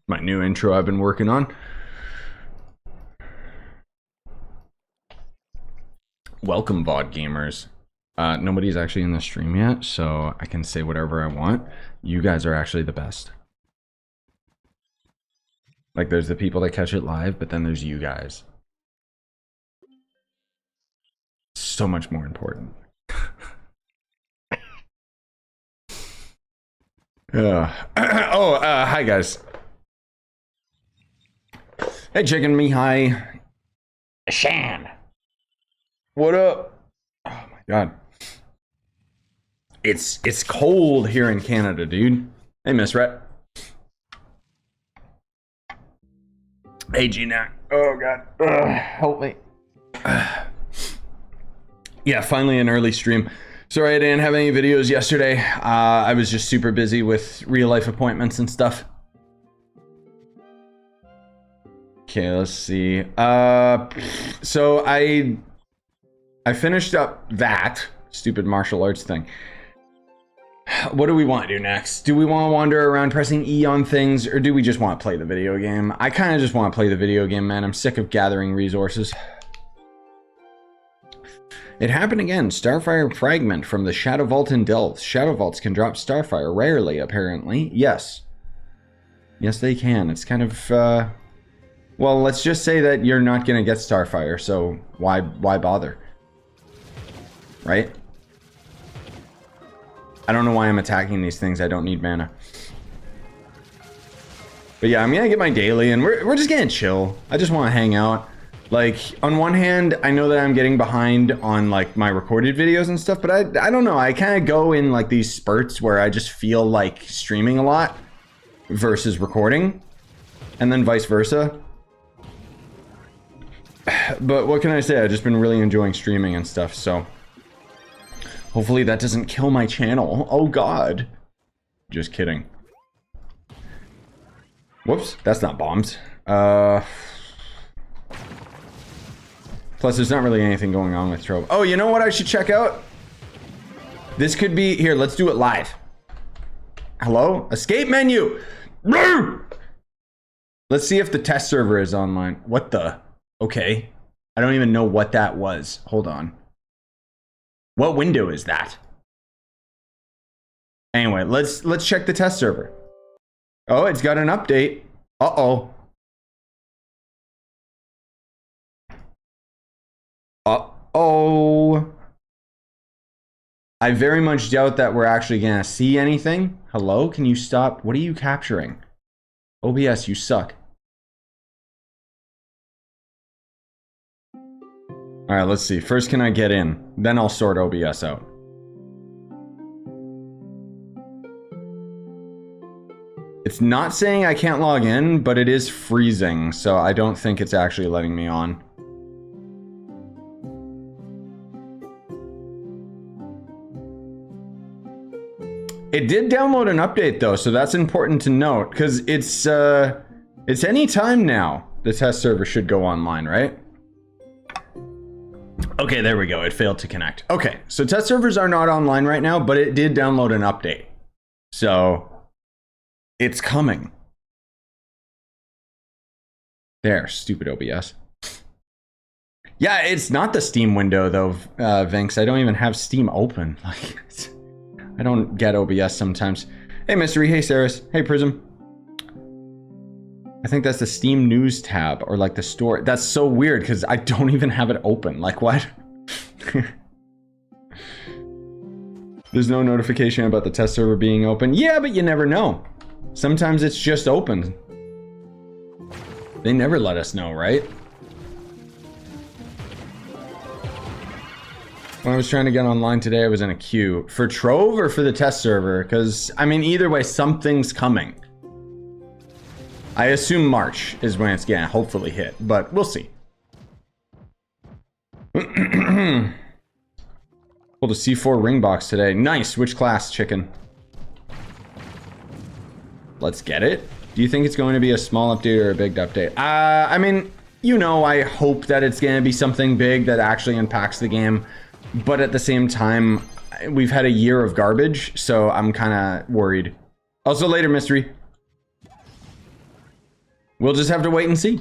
My new intro I've been working on. Welcome, VOD gamers. Nobody's actually in the stream yet, so I can say whatever I want. You guys are actually the best. Like, there's the people that catch it live, but then there's you guys. So much more important. Hi guys. Hey chicken me, hi. Shan. What up? Oh my god. It's cold here in Canada, dude. Hey Miss Rhett. Hey G-Nac. Oh god. Help me. Yeah, finally an early stream. Sorry I didn't have any videos yesterday. I was just super busy with real life appointments and stuff. Okay, let's see. So I finished up that stupid martial arts thing. What do we want to do next? Do we want to wander around pressing E on things, or do we just want to play the video game? I kind of just want to play the video game, man. I'm sick of gathering resources. It happened again. Starfire fragment from the Shadow Vault in Delves. Shadow Vaults can drop Starfire rarely, apparently. Yes. Yes, they can. It's kind of, well, let's just say that you're not going to get Starfire, so why bother? Right? I don't know why I'm attacking these things. I don't need mana. But yeah, I'm going to get my daily, and we're just going to chill. I just want to hang out. Like, on one hand, I know that I'm getting behind on, like, my recorded videos and stuff, but I don't know. I kind of go in, like, these spurts where I just feel like streaming a lot versus recording, and then vice versa. But what can I say? I've just been really enjoying streaming and stuff, so hopefully that doesn't kill my channel. Oh, God. Just kidding. Whoops, that's not bombs. Plus, there's not really anything going on with Trove. Oh, you know what I should check out? This could be... Here, let's do it live. Hello? Escape menu! Let's see if the test server is online. What the... Okay. I don't even know what that was. Hold on. What window is that? Anyway, let's check the test server. Oh, it's got an update. Uh-oh. Uh-oh. I very much doubt that we're actually gonna see anything. Hello? Can you stop? What are you capturing? OBS, you suck. Alright, let's see. First, can I get in? Then I'll sort OBS out. It's not saying I can't log in, but it is freezing, so I don't think it's actually letting me on. It did download an update though, so that's important to note, because it's any time now. The test server should go online, right? Okay, there we go. It failed to connect. Okay, so test servers are not online right now, but it did download an update. So it's coming. There, stupid OBS. Yeah, it's not the Steam window though, Vinx. I don't even have Steam open. Like, I don't get OBS sometimes. Hey, Mystery. Hey, Saris. Hey, Prism. I think that's the Steam News tab, or like the store. That's so weird, because I don't even have it open. Like, what? There's no notification about the test server being open. Yeah, but you never know. Sometimes it's just open. They never let us know, right? When I was trying to get online today, I was in a queue. For Trove or for the test server? Because, I mean, either way, something's coming. I assume March is when it's gonna hopefully hit, but we'll see. Pulled a C4 ring box today. Nice. Which class, chicken? Let's get it. Do you think it's going to be a small update or a big update? I mean, you know, I hope that it's going to be something big that actually impacts the game. But at the same time, we've had a year of garbage, so I'm kind of worried. Also, later, Mystery. we'll just have to wait and see.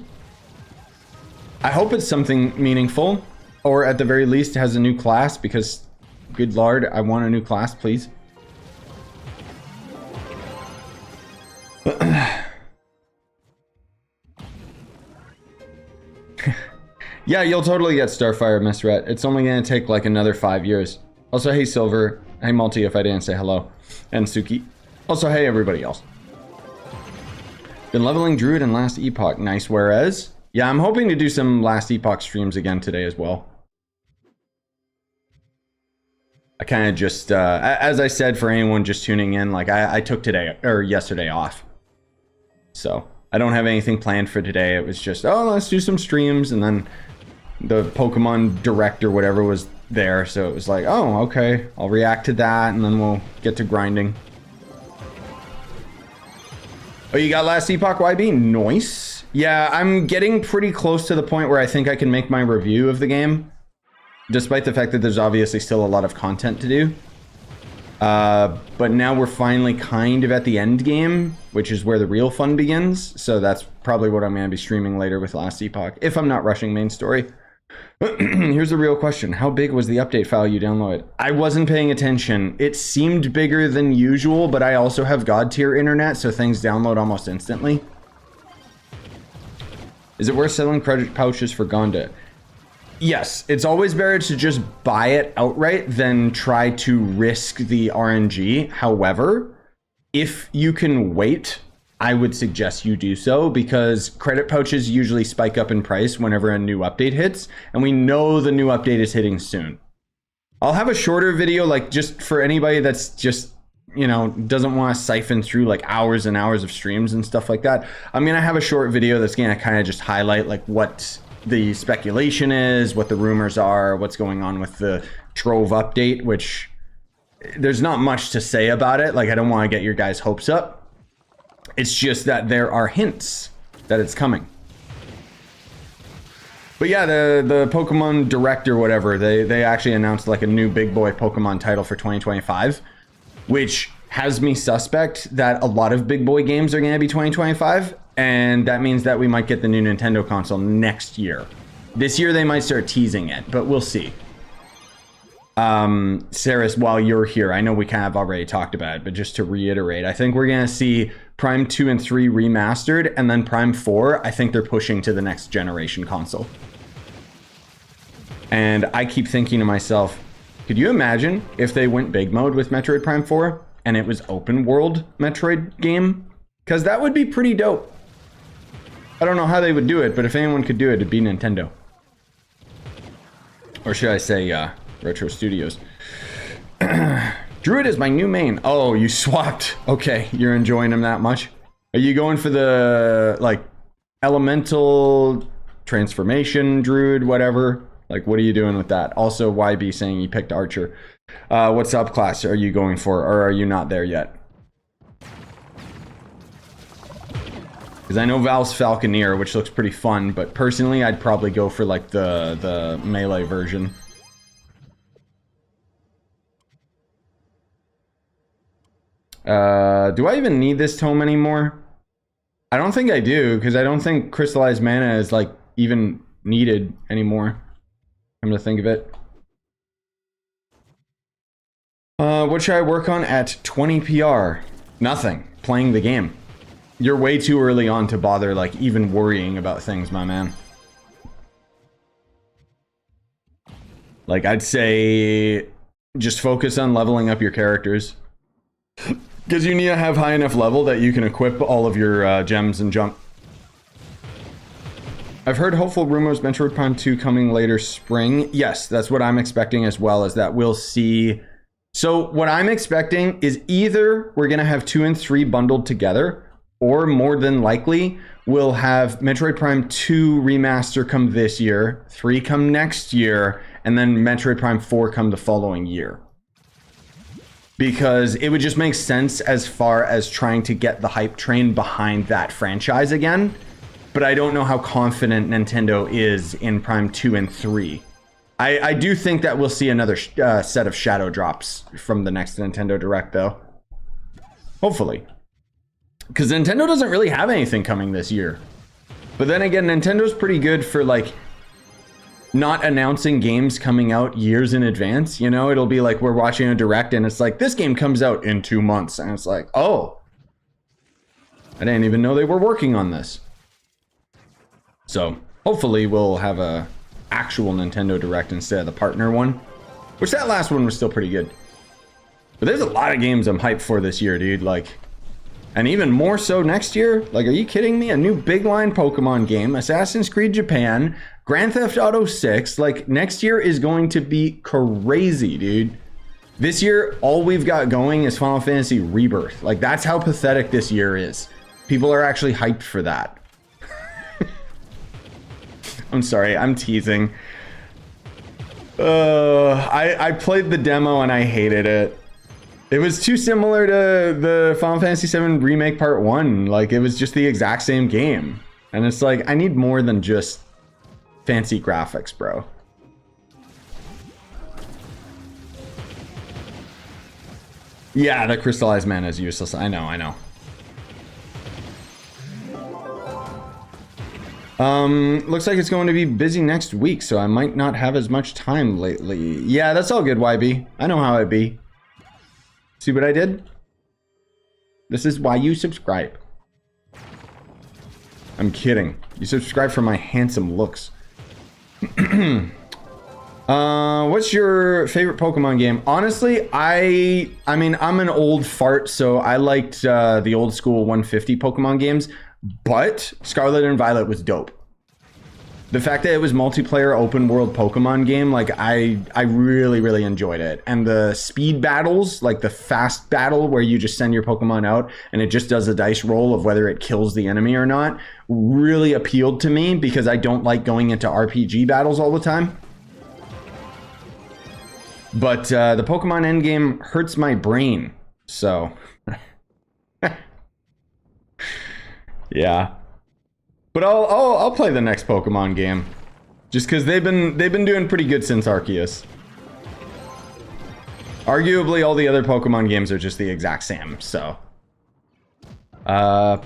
I hope it's something meaningful, or at the very least has a new class, because good lord, I want a new class, please. Yeah, you'll totally get Starfire, Miss Rhett. It's only gonna take like another 5 years. Also, hey Silver, hey Multi if I didn't say hello, and Suki. Also, hey everybody else. Been leveling Druid in last Epoch, nice. Whereas, yeah, I'm hoping to do some last Epoch streams again today as well. I kind of just, as I said, for anyone just tuning in, like I took today or yesterday off, so I don't have anything planned for today. It was just, oh, let's do some streams, and then the Pokemon Direct or whatever was there, so it was like, oh, okay, I'll react to that, and then we'll get to grinding. Oh, you got last Epoch, YB? Nice. Yeah, I'm getting pretty close to the point where I think I can make my review of the game, despite the fact that there's obviously still a lot of content to do. But now we're finally kind of at the end game, which is where the real fun begins. So that's probably what I'm going to be streaming later with last Epoch, if I'm not rushing main story. Here's the real question. How big was the update file you downloaded? I wasn't paying attention. It seemed bigger than usual, but I also have God tier internet, so things download almost instantly. Is it worth selling credit pouches for Gonda? Yes, it's always better to just buy it outright than try to risk the RNG. However, if you can wait, I would suggest you do so, because credit pouches usually spike up in price whenever a new update hits, and we know the new update is hitting soon. I'll have a shorter video, like just for anybody that's just, you know, doesn't want to siphon through like hours and hours of streams and stuff like that. I'm gonna have a short video that's gonna kind of just highlight like what the speculation is, what the rumors are, what's going on with the Trove update, which there's not much to say about it. Like, I don't want to get your guys' hopes up. It's just that there are hints that it's coming. But yeah, the Pokemon Direct or whatever, they actually announced like a new big boy Pokemon title for 2025, which has me suspect that a lot of big boy games are going to be 2025, and that means that we might get the new Nintendo console next year. This year they might start teasing it, but we'll see. Saris, while you're here, I know we kind of already talked about it, but just to reiterate, I think we're going to see Prime 2 and 3 remastered, and then Prime 4, I think they're pushing to the next generation console. And I keep thinking to myself, could you imagine if they went big mode with Metroid Prime 4 and it was open world Metroid game? Because that would be pretty dope. I don't know how they would do it, but if anyone could do it, it'd be Nintendo. Or should I say, Retro Studios. Druid is my new main. Oh, you swapped. Okay, you're enjoying him that much. Are you going for the, like, elemental transformation Druid, whatever? Like, what are you doing with that? Also, YB saying he picked Archer. What subclass are you going for, or are you not there yet? Because I know Val's Falconeer, which looks pretty fun, but personally, I'd probably go for, like, the melee version. Do I even need this tome anymore? I don't think I do, because I don't think crystallized mana is like even needed anymore. Come to think of it. What should I work on at 20 PR? Nothing. Playing the game. You're way too early on to bother like even worrying about things, my man. Like, I'd say just focus on leveling up your characters. Because you need to have high enough level that you can equip all of your gems and junk. I've heard hopeful rumors Metroid Prime 2 coming later spring. Yes, that's what I'm expecting as well, is that we'll see. So what I'm expecting is either we're going to have 2 and 3 bundled together, or more than likely we'll have Metroid Prime 2 remaster come this year, 3 come next year, and then Metroid Prime 4 come the following year. Because it would just make sense as far as trying to get the hype train behind that franchise again. But I don't know how confident Nintendo is in Prime 2 and 3. I do think that we'll see another set of shadow drops from the next Nintendo Direct, though. Hopefully. Because Nintendo doesn't really have anything coming this year. But then again, Nintendo's pretty good for like not announcing games coming out years in advance. You know, it'll be like we're watching a direct and it's like, this game comes out in 2 months. And it's like, oh, I didn't even know they were working on this. So hopefully we'll have a actual Nintendo Direct instead of the partner one, which that last one was still pretty good. But there's a lot of games I'm hyped for this year, dude. Like, and even more so next year. Like, are you kidding me? A new big line Pokemon game, Assassin's Creed Japan, Grand Theft Auto 6. Like, next year is going to be crazy, dude. This year, all we've got going is Final Fantasy Rebirth. Like, that's how pathetic this year is. People are actually hyped for that. I'm sorry, I'm teasing. I played the demo and I hated it. It was too similar to the Final Fantasy VII Remake Part 1. Like, it was just the exact same game. And it's like, I need more than just fancy graphics, bro. Yeah, the crystallized mana is useless. I know. Looks like it's going to be busy next week, so I might not have as much time lately. Yeah, that's all good, YB. I know how it be. See what I did? This is why you subscribe. I'm kidding. You subscribe for my handsome looks. What's your favorite Pokemon game? Honestly, I mean, I'm an old fart, so I liked the old school 150 Pokemon games, but Scarlet and Violet was dope. The fact that it was multiplayer open world Pokemon game, like I really enjoyed it. And the speed battles, like the fast battle where you just send your Pokemon out and it just does a dice roll of whether it kills the enemy or not, really appealed to me because I don't like going into RPG battles all the time. But the Pokemon endgame hurts my brain, so yeah. But I'll play the next Pokemon game, just because they've been doing pretty good since Arceus. Arguably, all the other Pokemon games are just the exact same. So, no,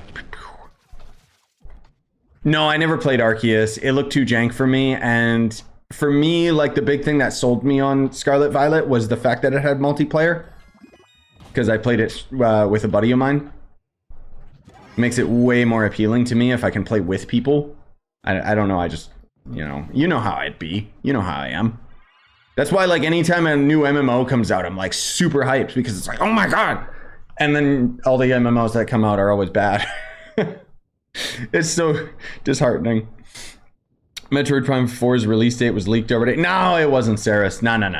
I never played Arceus. It looked too jank for me, and for me, like the big thing that sold me on Scarlet Violet was the fact that it had multiplayer, because I played it with a buddy of mine. Makes it way more appealing to me if I can play with people. I don't know, I just, you know how I'd be. You know how I am. That's why, like, anytime a new MMO comes out, I'm like super hyped because it's like, oh my god! And then all the MMOs that come out are always bad. It's so disheartening. Metroid Prime 4's release date was leaked already. No, it wasn't, Saris. No. Nah.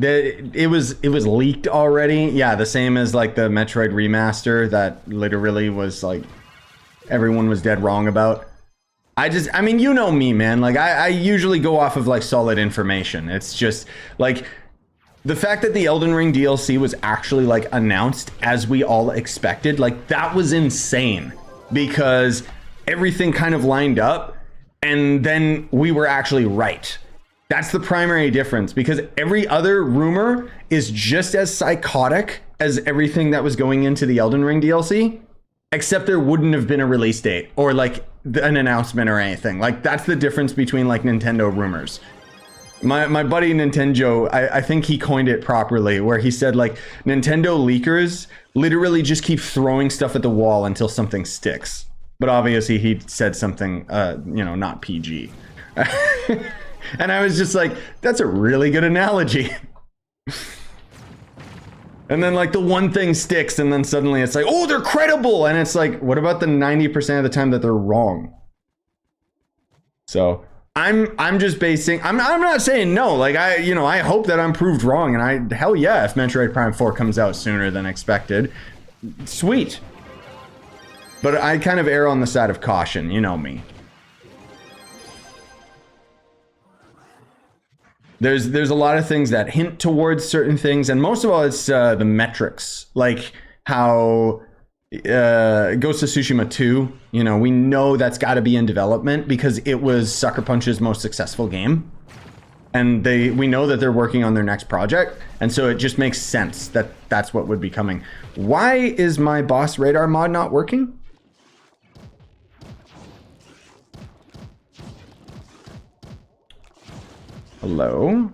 It was leaked already. Yeah, the same as like the Metroid remaster that literally was like everyone was dead wrong about. I mean, you know me, man. Like I usually go off of like solid information. It's just like the fact that the Elden Ring DLC was actually like announced as we all expected, like that was insane because everything kind of lined up and then we were actually right. That's the primary difference, because every other rumor is just as psychotic as everything that was going into the Elden Ring DLC, except there wouldn't have been a release date or like an announcement or anything. Like that's the difference between like Nintendo rumors. My buddy Nintendo, I think he coined it properly, where he said like Nintendo leakers literally just keep throwing stuff at the wall until something sticks. But obviously he said something, not PG. And I was just like, that's a really good analogy. And then like the one thing sticks and then suddenly it's like, oh, they're credible. And it's like, what about the 90% of the time that they're wrong? So I'm just basing, I'm not saying no. Like I hope that I'm proved wrong. And hell yeah, if Metroid Prime 4 comes out sooner than expected, sweet. But I kind of err on the side of caution, you know me. There's a lot of things that hint towards certain things, and most of all, it's the metrics, like how Ghost of Tsushima 2. You know, we know that's got to be in development because it was Sucker Punch's most successful game, and we know that they're working on their next project, and so it just makes sense that that's what would be coming. Why is my boss radar mod not working? Hello?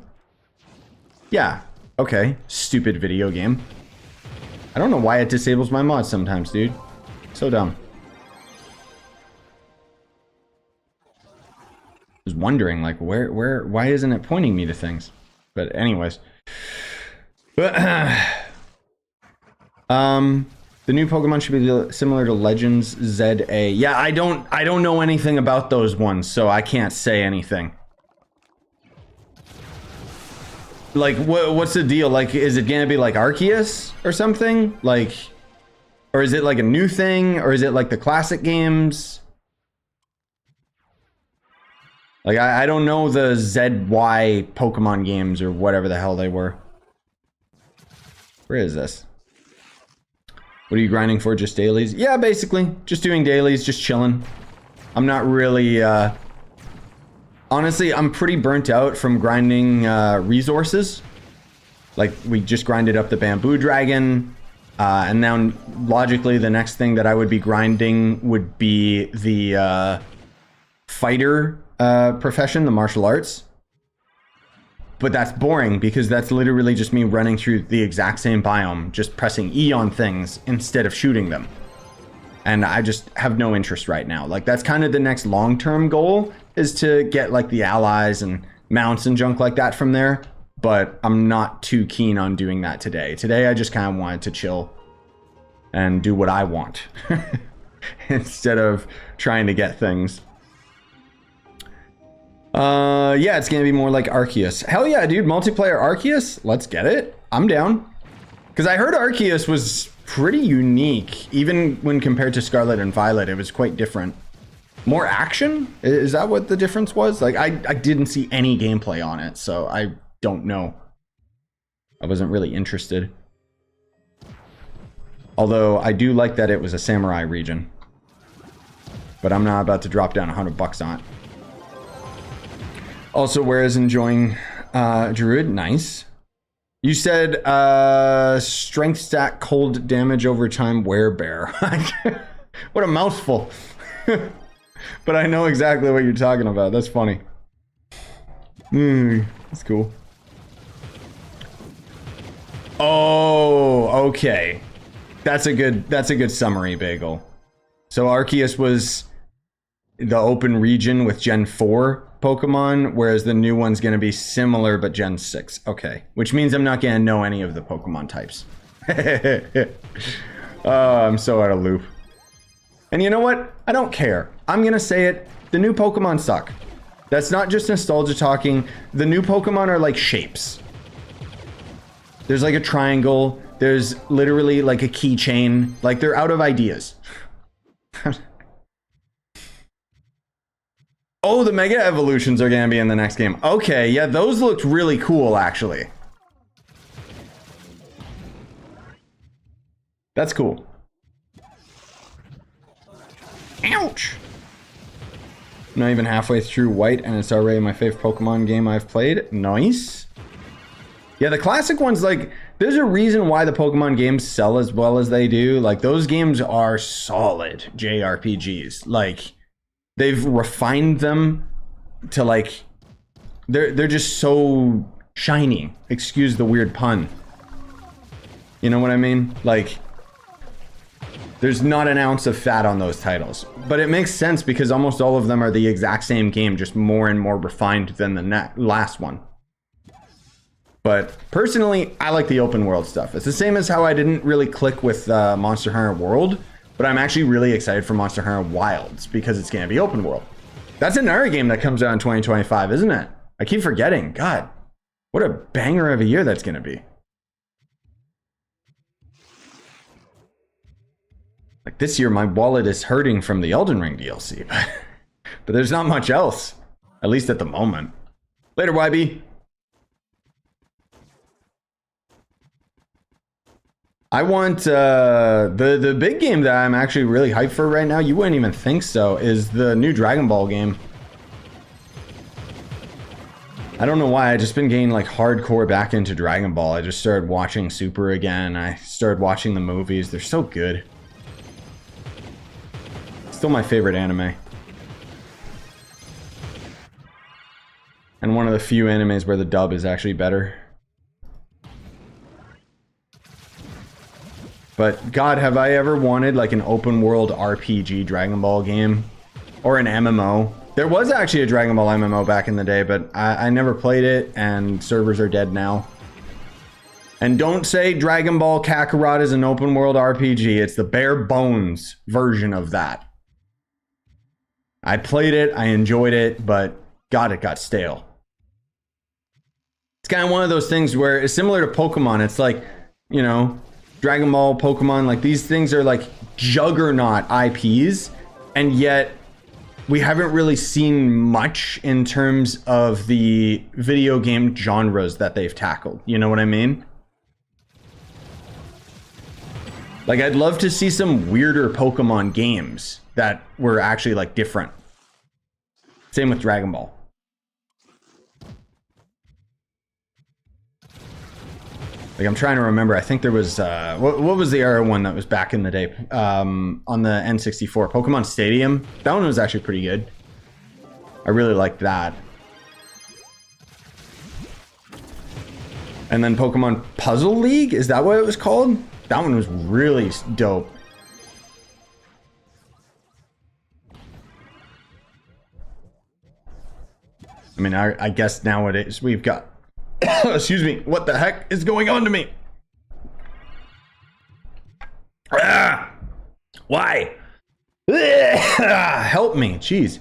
Yeah, okay. Stupid video game. I don't know why it disables my mods sometimes, dude. So dumb. I was wondering, like, why isn't it pointing me to things? But anyways. The new Pokemon should be similar to Legends ZA. Yeah, I don't know anything about those ones, so I can't say anything. Like, what's the deal? Like, is it gonna be like Arceus or something? Like, or is it like a new thing? Or is it like the classic games? Like, I don't know the ZY Pokemon games or whatever the hell they were. Where is this? What are you grinding for? Just dailies? Yeah, basically. Just doing dailies, just chilling. I'm not really, honestly, I'm pretty burnt out from grinding resources. Like, we just grinded up the Bamboo Dragon. And now, logically, the next thing that I would be grinding would be the fighter profession, the martial arts. But that's boring because that's literally just me running through the exact same biome, just pressing E on things instead of shooting them. And I just have no interest right now. Like, that's kind of the next long-term goal, is to get like the allies and mounts and junk like that from there. But I'm not too keen on doing that today. Today I just kind of wanted to chill and do what I want instead of trying to get things. Yeah, it's gonna be more like Arceus. Hell yeah, dude, multiplayer Arceus? Let's get it. I'm down. Because I heard Arceus was pretty unique, even when compared to Scarlet and Violet. It was quite different. More action? Is that what the difference was? Like, I didn't see any gameplay on it, so I don't know. I wasn't really interested. Although, I do like that it was a samurai region. But I'm not about to drop down $100 on it. Also, whereas enjoying Druid, nice. You said strength stat, cold damage over time, werebear. What a mouthful. But I know exactly what you're talking about. That's funny. That's cool. Oh, okay. That's a good summary, Bagel. So Arceus was the open region with Gen 4 Pokemon, whereas the new one's going to be similar but Gen 6. Okay, which means I'm not going to know any of the Pokemon types. Oh, I'm so out of loop. And you know what? I don't care. I'm going to say it. The new Pokemon suck. That's not just nostalgia talking. The new Pokemon are like shapes. There's like a triangle. There's literally like a keychain. Like, they're out of ideas. Oh, the Mega Evolutions are gonna be in the next game. Okay, yeah, those looked really cool, actually. That's cool. Ouch! I'm not even halfway through White, and it's already my favorite Pokemon game I've played. Nice. Yeah, the classic ones, like, there's a reason why the Pokemon games sell as well as they do. Like, those games are solid JRPGs. Like, they've refined them to, like, they're just so shiny. Excuse the weird pun. You know what I mean? Like, there's not an ounce of fat on those titles. But it makes sense because almost all of them are the exact same game, just more and more refined than the last one. But personally, I like the open world stuff. It's the same as how I didn't really click with Monster Hunter World. But I'm actually really excited for Monster Hunter Wilds because it's going to be open world. That's another game that comes out in 2025, isn't it? I keep forgetting. God, what a banger of a year that's going to be. Like, this year, my wallet is hurting from the Elden Ring DLC. But there's not much else, at least at the moment. Later, YB. I want the big game that I'm actually really hyped for right now. You wouldn't even think so. Is the new Dragon Ball game. I don't know why. I just been getting like hardcore back into Dragon Ball. I just started watching Super again. I started watching the movies. They're so good. Still my favorite anime. And and one of the few animes where the dub is actually better. But God, have I ever wanted like an open world RPG Dragon Ball game or an MMO? There was actually a Dragon Ball MMO back in the day, but I never played it, and servers are dead now. And don't say Dragon Ball Kakarot is an open world RPG. It's the bare bones version of that. I played it, I enjoyed it, but God, it got stale. It's kind of one of those things where it's similar to Pokemon. It's like, you know, Dragon Ball, Pokemon, like these things are like juggernaut IPs, and yet we haven't really seen much in terms of the video game genres that they've tackled. You know what I mean? Like, I'd love to see some weirder Pokemon games that were actually like different. Same with Dragon Ball. Like, I'm trying to remember. I think there was what was the era one that was back in the day on the N64? Pokemon Stadium. That one was actually pretty good. I really liked that. And then Pokemon Puzzle League, is that what it was called? That one was really dope. I mean, I guess nowadays we've got excuse me, what the heck is going on to me? Ah, why? Help me, jeez.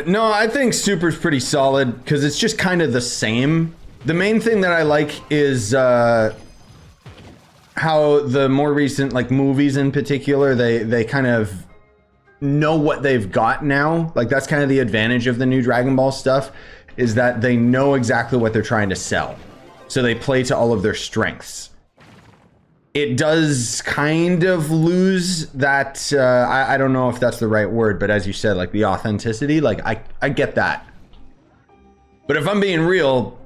No, I think Super's pretty solid because it's just kind of the same. The main thing that I like is how the more recent like movies in particular, they kind of know what they've got now. Like, that's kind of the advantage of the new Dragon Ball stuff, is that they know exactly what they're trying to sell. So they play to all of their strengths. It does kind of lose that, I don't know if that's the right word, but as you said, like the authenticity, like I get that. But if I'm being real,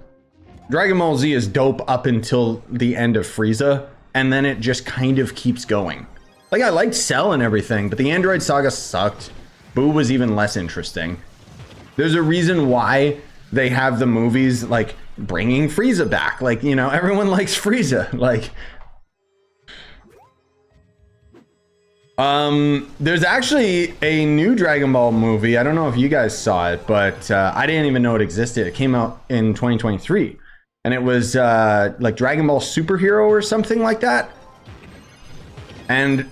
Dragon Ball Z is dope up until the end of Frieza, and then it just kind of keeps going. Like, I liked Cell and everything, but the Android Saga sucked. Boo was even less interesting. There's a reason why they have the movies, like, bringing Frieza back. Like, you know, everyone likes Frieza. Like, there's actually a new Dragon Ball movie. I don't know if you guys saw it, but I didn't even know it existed. It came out in 2023. And it was like Dragon Ball Superhero or something like that. And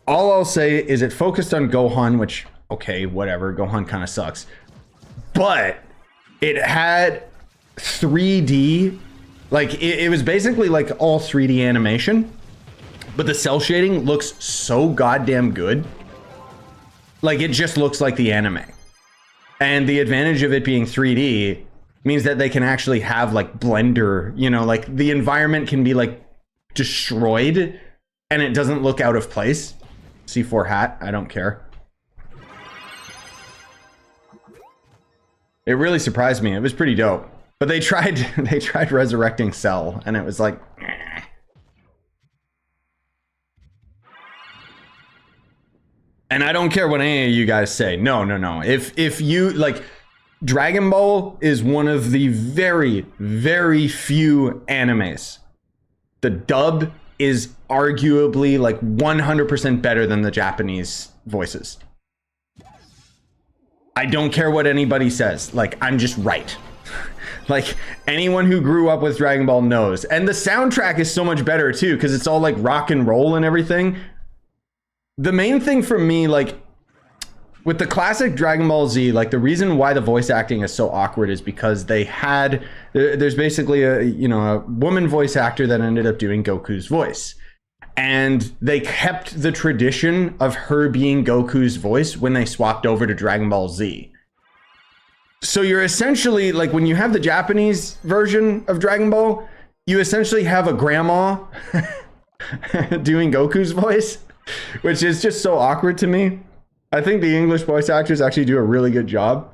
all I'll say is it focused on Gohan, which, okay, whatever. Gohan kind of sucks. But it had 3D. Like, it was basically like all 3D animation. But the cell shading looks so goddamn good. Like, it just looks like the anime. And the advantage of it being 3D means that they can actually have like Blender, you know, like the environment can be like destroyed and it doesn't look out of place. C4 hat, I don't care. It really surprised me. It was pretty dope. But they tried resurrecting Cell, and it was like, eh. And I don't care what any of you guys say. No. If you like, Dragon Ball is one of the very, very few animes. The dub is arguably like 100% better than the Japanese voices. I don't care what anybody says. Like, I'm just right. Like, anyone who grew up with Dragon Ball knows. And the soundtrack is so much better too, because it's all like rock and roll and everything. The main thing for me, like, with the classic Dragon Ball Z, like, the reason why the voice acting is so awkward is because there's basically a woman voice actor that ended up doing Goku's voice. And they kept the tradition of her being Goku's voice when they swapped over to Dragon Ball Z. So you're essentially, like, when you have the Japanese version of Dragon Ball, you essentially have a grandma doing Goku's voice, which is just so awkward to me. I think the English voice actors actually do a really good job.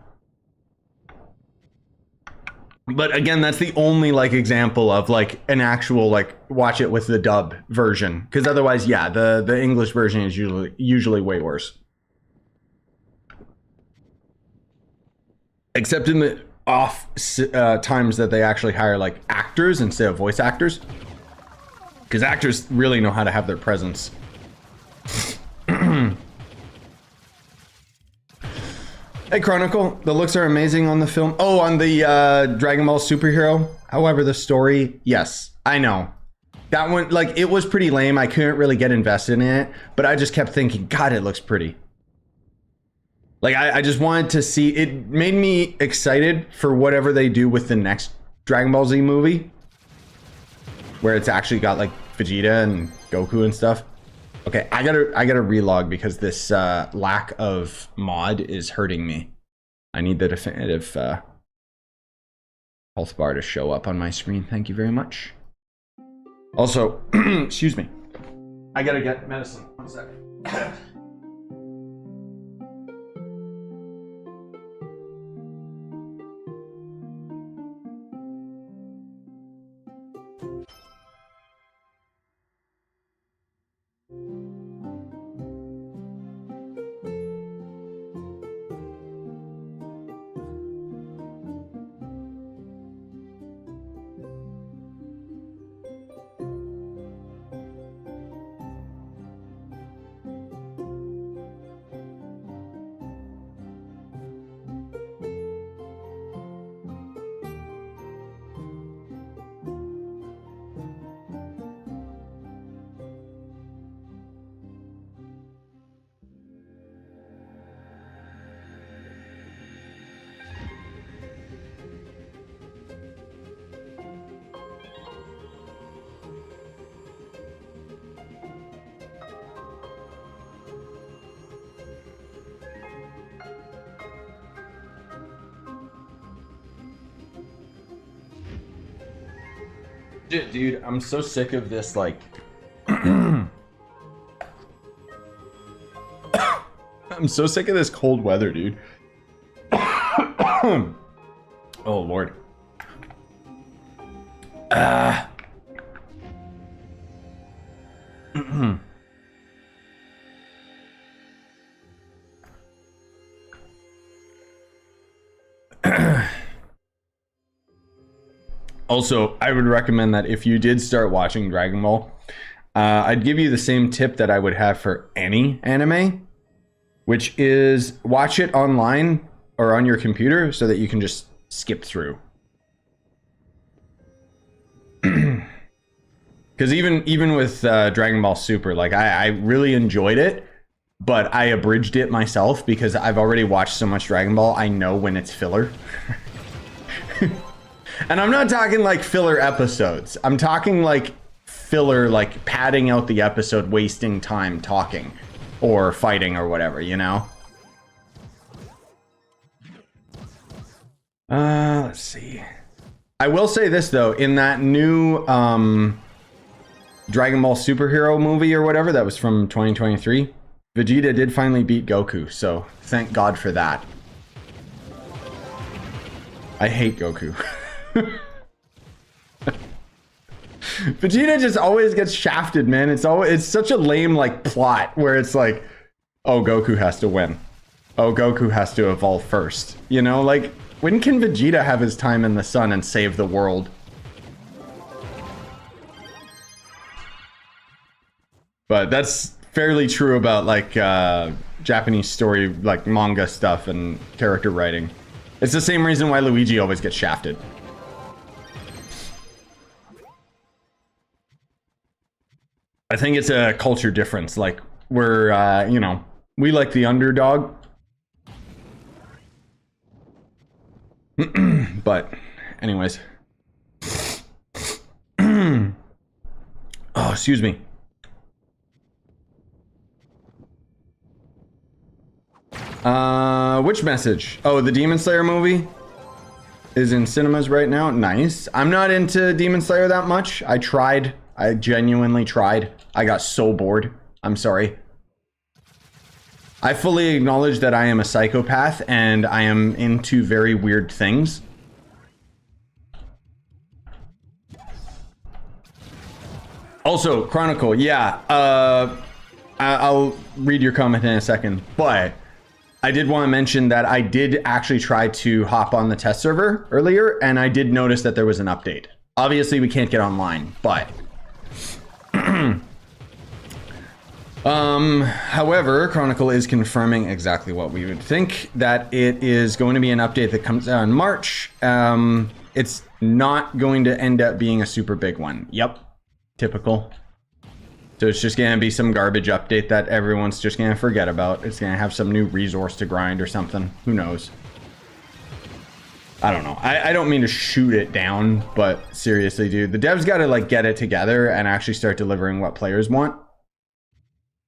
But again, that's the only like example of like an actual like watch it with the dub version, because otherwise, yeah, the English version is usually way worse. Except in the off times that they actually hire like actors instead of voice actors, because actors really know how to have their presence. Hey Chronicle, the looks are amazing on the film. Oh, on the Dragon Ball superhero. However, the story, yes, I know. That one, like, it was pretty lame. I couldn't really get invested in it, but I just kept thinking, God, it looks pretty. Like, I just wanted to see, it made me excited for whatever they do with the next Dragon Ball Z movie, where it's actually got like Vegeta and Goku and stuff. Okay, I gotta relog because this lack of mod is hurting me. I need the definitive health bar to show up on my screen. Thank you very much. Also, excuse me. I gotta get medicine. 1 second. Dude, I'm so sick of this, like... I'm so sick of this cold weather, dude. Oh, Lord. Also, I would recommend that if you did start watching Dragon Ball, I'd give you the same tip that I would have for any anime, which is watch it online or on your computer so that you can just skip through. Because even with Dragon Ball Super, like I really enjoyed it, but I abridged it myself because I've already watched so much Dragon Ball. I know when it's filler. And I'm not talking like filler episodes. I'm talking like filler, like padding out the episode, wasting time talking or fighting or whatever, you know? Let's see. I will say this though, in that new Dragon Ball superhero movie or whatever that was from 2023, Vegeta did finally beat Goku, so thank God for that. I hate Goku. Vegeta just always gets shafted, man. It's such a lame like plot where it's like, oh, Goku has to win. Oh, Goku has to evolve first. You know, like, when can Vegeta have his time in the sun and save the world? But that's fairly true about like Japanese story, like manga stuff and character writing. It's the same reason why Luigi always gets shafted. I think it's a culture difference. Like, we're, you know, we like the underdog. But, anyways. Oh, excuse me. Which message? Oh, the Demon Slayer movie is in cinemas right now. Nice. I'm not into Demon Slayer that much. I tried. I genuinely tried. I got so bored. I'm sorry. I fully acknowledge that I am a psychopath and I am into very weird things. Also, Chronicle, yeah. I'll read your comment in a second, but I did want to mention that I did actually try to hop on the test server earlier, and I did notice that there was an update. Obviously, we can't get online, but... however, Chronicle is confirming exactly what we would think, that it is going to be an update that comes out in March. It's not going to end up being a super big one. Yep. Typical. So it's just going to be some garbage update that everyone's just going to forget about. It's going to have some new resource to grind or something. Who knows? I don't know. I don't mean to shoot it down, but seriously, dude, the devs got to like get it together and actually start delivering what players want.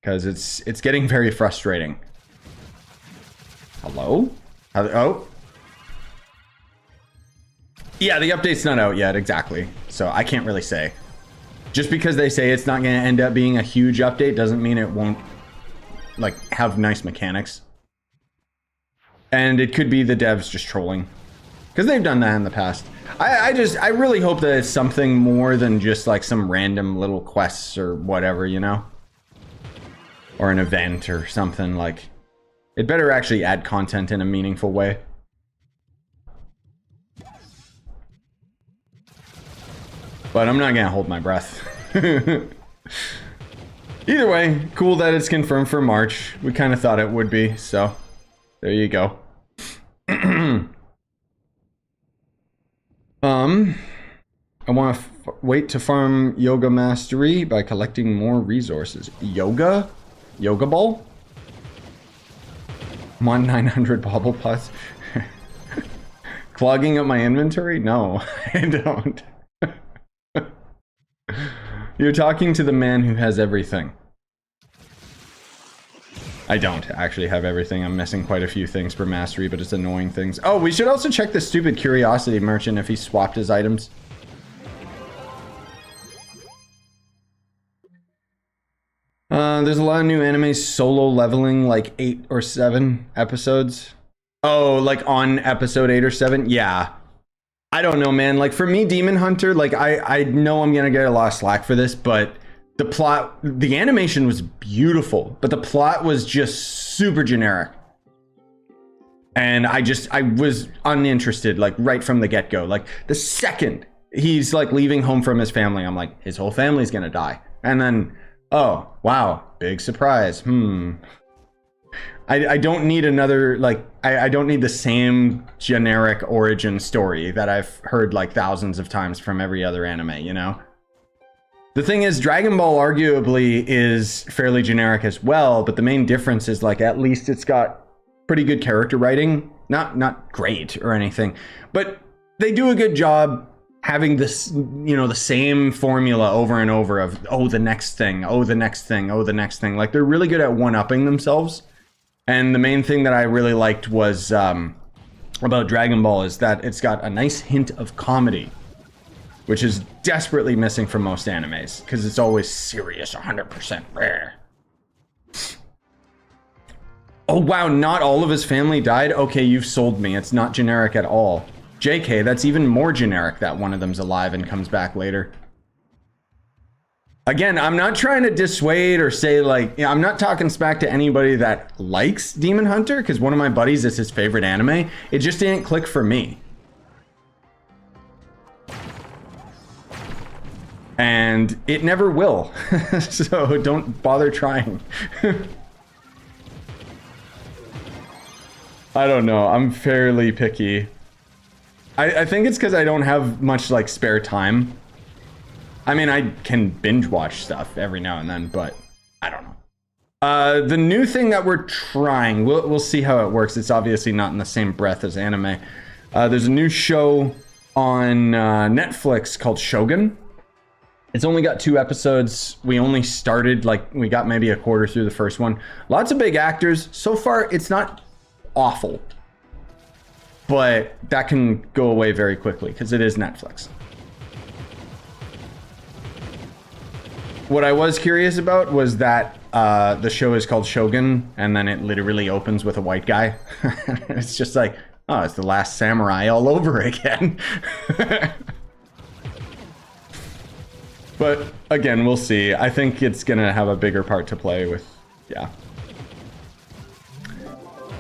Because it's getting very frustrating. Hello? Oh. Yeah, the update's not out yet, exactly. So I can't really say. Just because they say it's not going to end up being a huge update doesn't mean it won't, like, have nice mechanics. And it could be the devs just trolling. Because they've done that in the past. I really hope that it's something more than just, like, some random little quests or whatever, you know? Or an event or something, like... It better actually add content in a meaningful way. But I'm not gonna hold my breath. Either way, cool that it's confirmed for March. We kind of thought it would be, so there you go. I want to wait to farm Yoga Mastery by collecting more resources. Yoga? Yoga Ball? I'm on 900 bauble pots. Clogging up my inventory? No, I don't. You're talking to the man who has everything. I don't actually have everything. I'm missing quite a few things for mastery, but it's annoying things. Oh, we should also check the stupid curiosity merchant if he swapped his items. There's a lot of new anime solo leveling, like 8 or 7 episodes. Oh, like on episode 8 or 7? Yeah. I don't know, man. Like, for me, Demon Hunter, like, I know I'm gonna get a lot of slack for this, but the plot, the animation was beautiful, but the plot was just super generic. And I was uninterested, like, right from the get-go. Like, the second he's, like, leaving home from his family, I'm like, his whole family's gonna die. And then, oh, wow, big surprise. I don't need another, like, I don't need the same generic origin story that I've heard like thousands of times from every other anime, you know? The thing is, Dragon Ball arguably is fairly generic as well, but the main difference is, like, at least it's got pretty good character writing. Not great or anything, but they do a good job having this, you know, the same formula over and over of, oh, the next thing, oh, the next thing, oh, the next thing. Like, they're really good at one-upping themselves. And the main thing that I really liked was about Dragon Ball is that it's got a nice hint of comedy, which is desperately missing from most animes because it's always serious, 100% rare. Oh, wow, not all of his family died? Okay, you've sold me. It's not generic at all. JK, that's even more generic that one of them's alive and comes back later. Again, I'm not trying to dissuade or say, like, you know, I'm not talking smack to anybody that likes Demon Hunter, because one of my buddies, it's his favorite anime. It just didn't click for me. And it never will. So don't bother trying. I don't know. I'm fairly picky. I think it's because I don't have much, like, spare time. I mean, I can binge watch stuff every now and then, but I don't know. The new thing that we're trying, we'll see how it works. It's obviously not in the same breath as anime. There's a new show on Netflix called Shogun. It's only got 2 episodes. We only started, like, we got maybe a quarter through the first one. Lots of big actors. So far, it's not awful. But that can go away very quickly because it is Netflix. What I was curious about was that the show is called Shogun, and then it literally opens with a white guy. It's just like, oh, it's The Last Samurai all over again. But again, we'll see. I think it's gonna have a bigger part to play with. Yeah.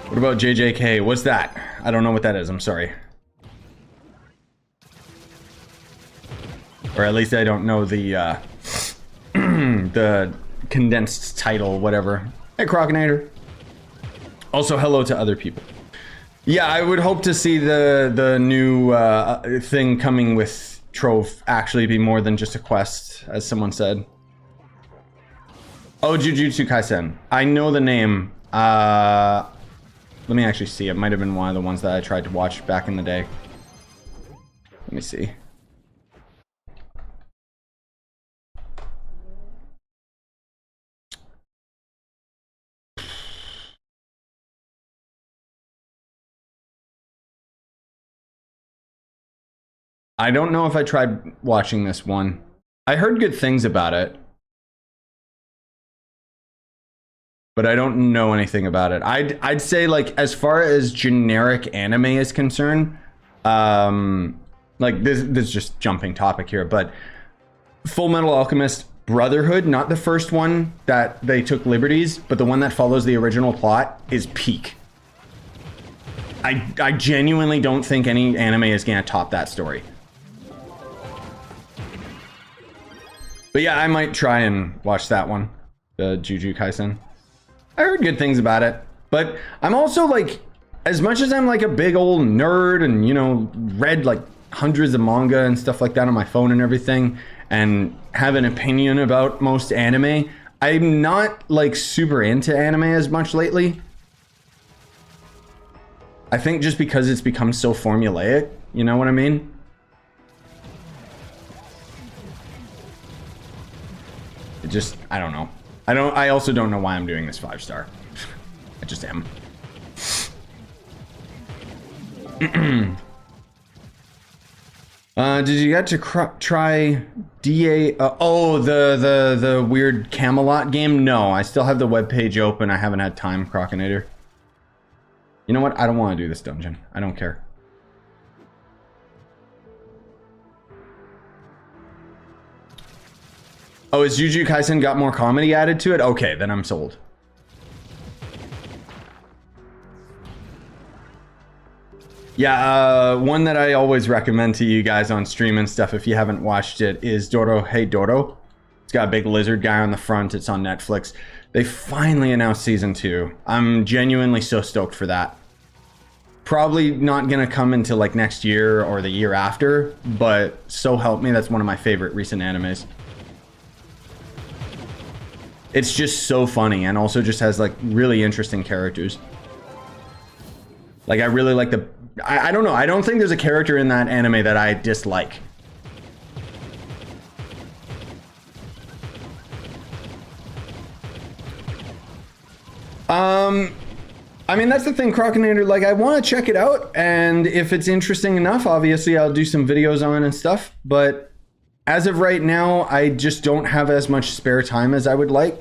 What about JJK? What's that? I don't know what that is. I'm sorry. Or at least I don't know the the condensed title, whatever. Hey, Crocinator. Also, hello to other people. Yeah, I would hope to see the new thing coming with Trove actually be more than just a quest, as someone said. Oh, Jujutsu Kaisen. I know the name. Let me actually see. It might have been one of the ones that I tried to watch back in the day. Let me see. I don't know if I tried watching this one. I heard good things about it, but I don't know anything about it. I'd say, like, as far as generic anime is concerned, like this is just jumping topic here, but Full Metal Alchemist Brotherhood, not the first one that they took liberties, but the one that follows the original plot, is peak. I genuinely don't think any anime is gonna top that story. But yeah, I might try and watch that one, the Jujutsu Kaisen. I heard good things about it, but I'm also like, as much as I'm like a big old nerd and, you know, read like hundreds of manga and stuff like that on my phone and everything, and have an opinion about most anime, I'm not like super into anime as much lately. I think just because it's become so formulaic, you know what I mean? It just, I don't know. I also don't know why I'm doing this 5-star. I just am. Did you get to try DA? Oh, the weird Camelot game? No, I still have the webpage open. I haven't had time, Crocinator. You know what? I don't want to do this dungeon. I don't care. Oh, is Jujutsu Kaisen got more comedy added to it? Okay, then I'm sold. Yeah, one that I always recommend to you guys on stream and stuff if you haven't watched it is Doro Hey Doro. It's got a big lizard guy on the front. It's on Netflix. They finally announced season 2. I'm genuinely so stoked for that. Probably not gonna come until like next year or the year after, but so help me, that's one of my favorite recent animes. It's just so funny and also just has like really interesting characters. Like I really like the, I don't know, I don't think there's a character in that anime that I dislike. I mean, that's the thing, Crocinator, like I want to check it out, and if it's interesting enough, obviously I'll do some videos on it and stuff, but as of right now, I just don't have as much spare time as I would like.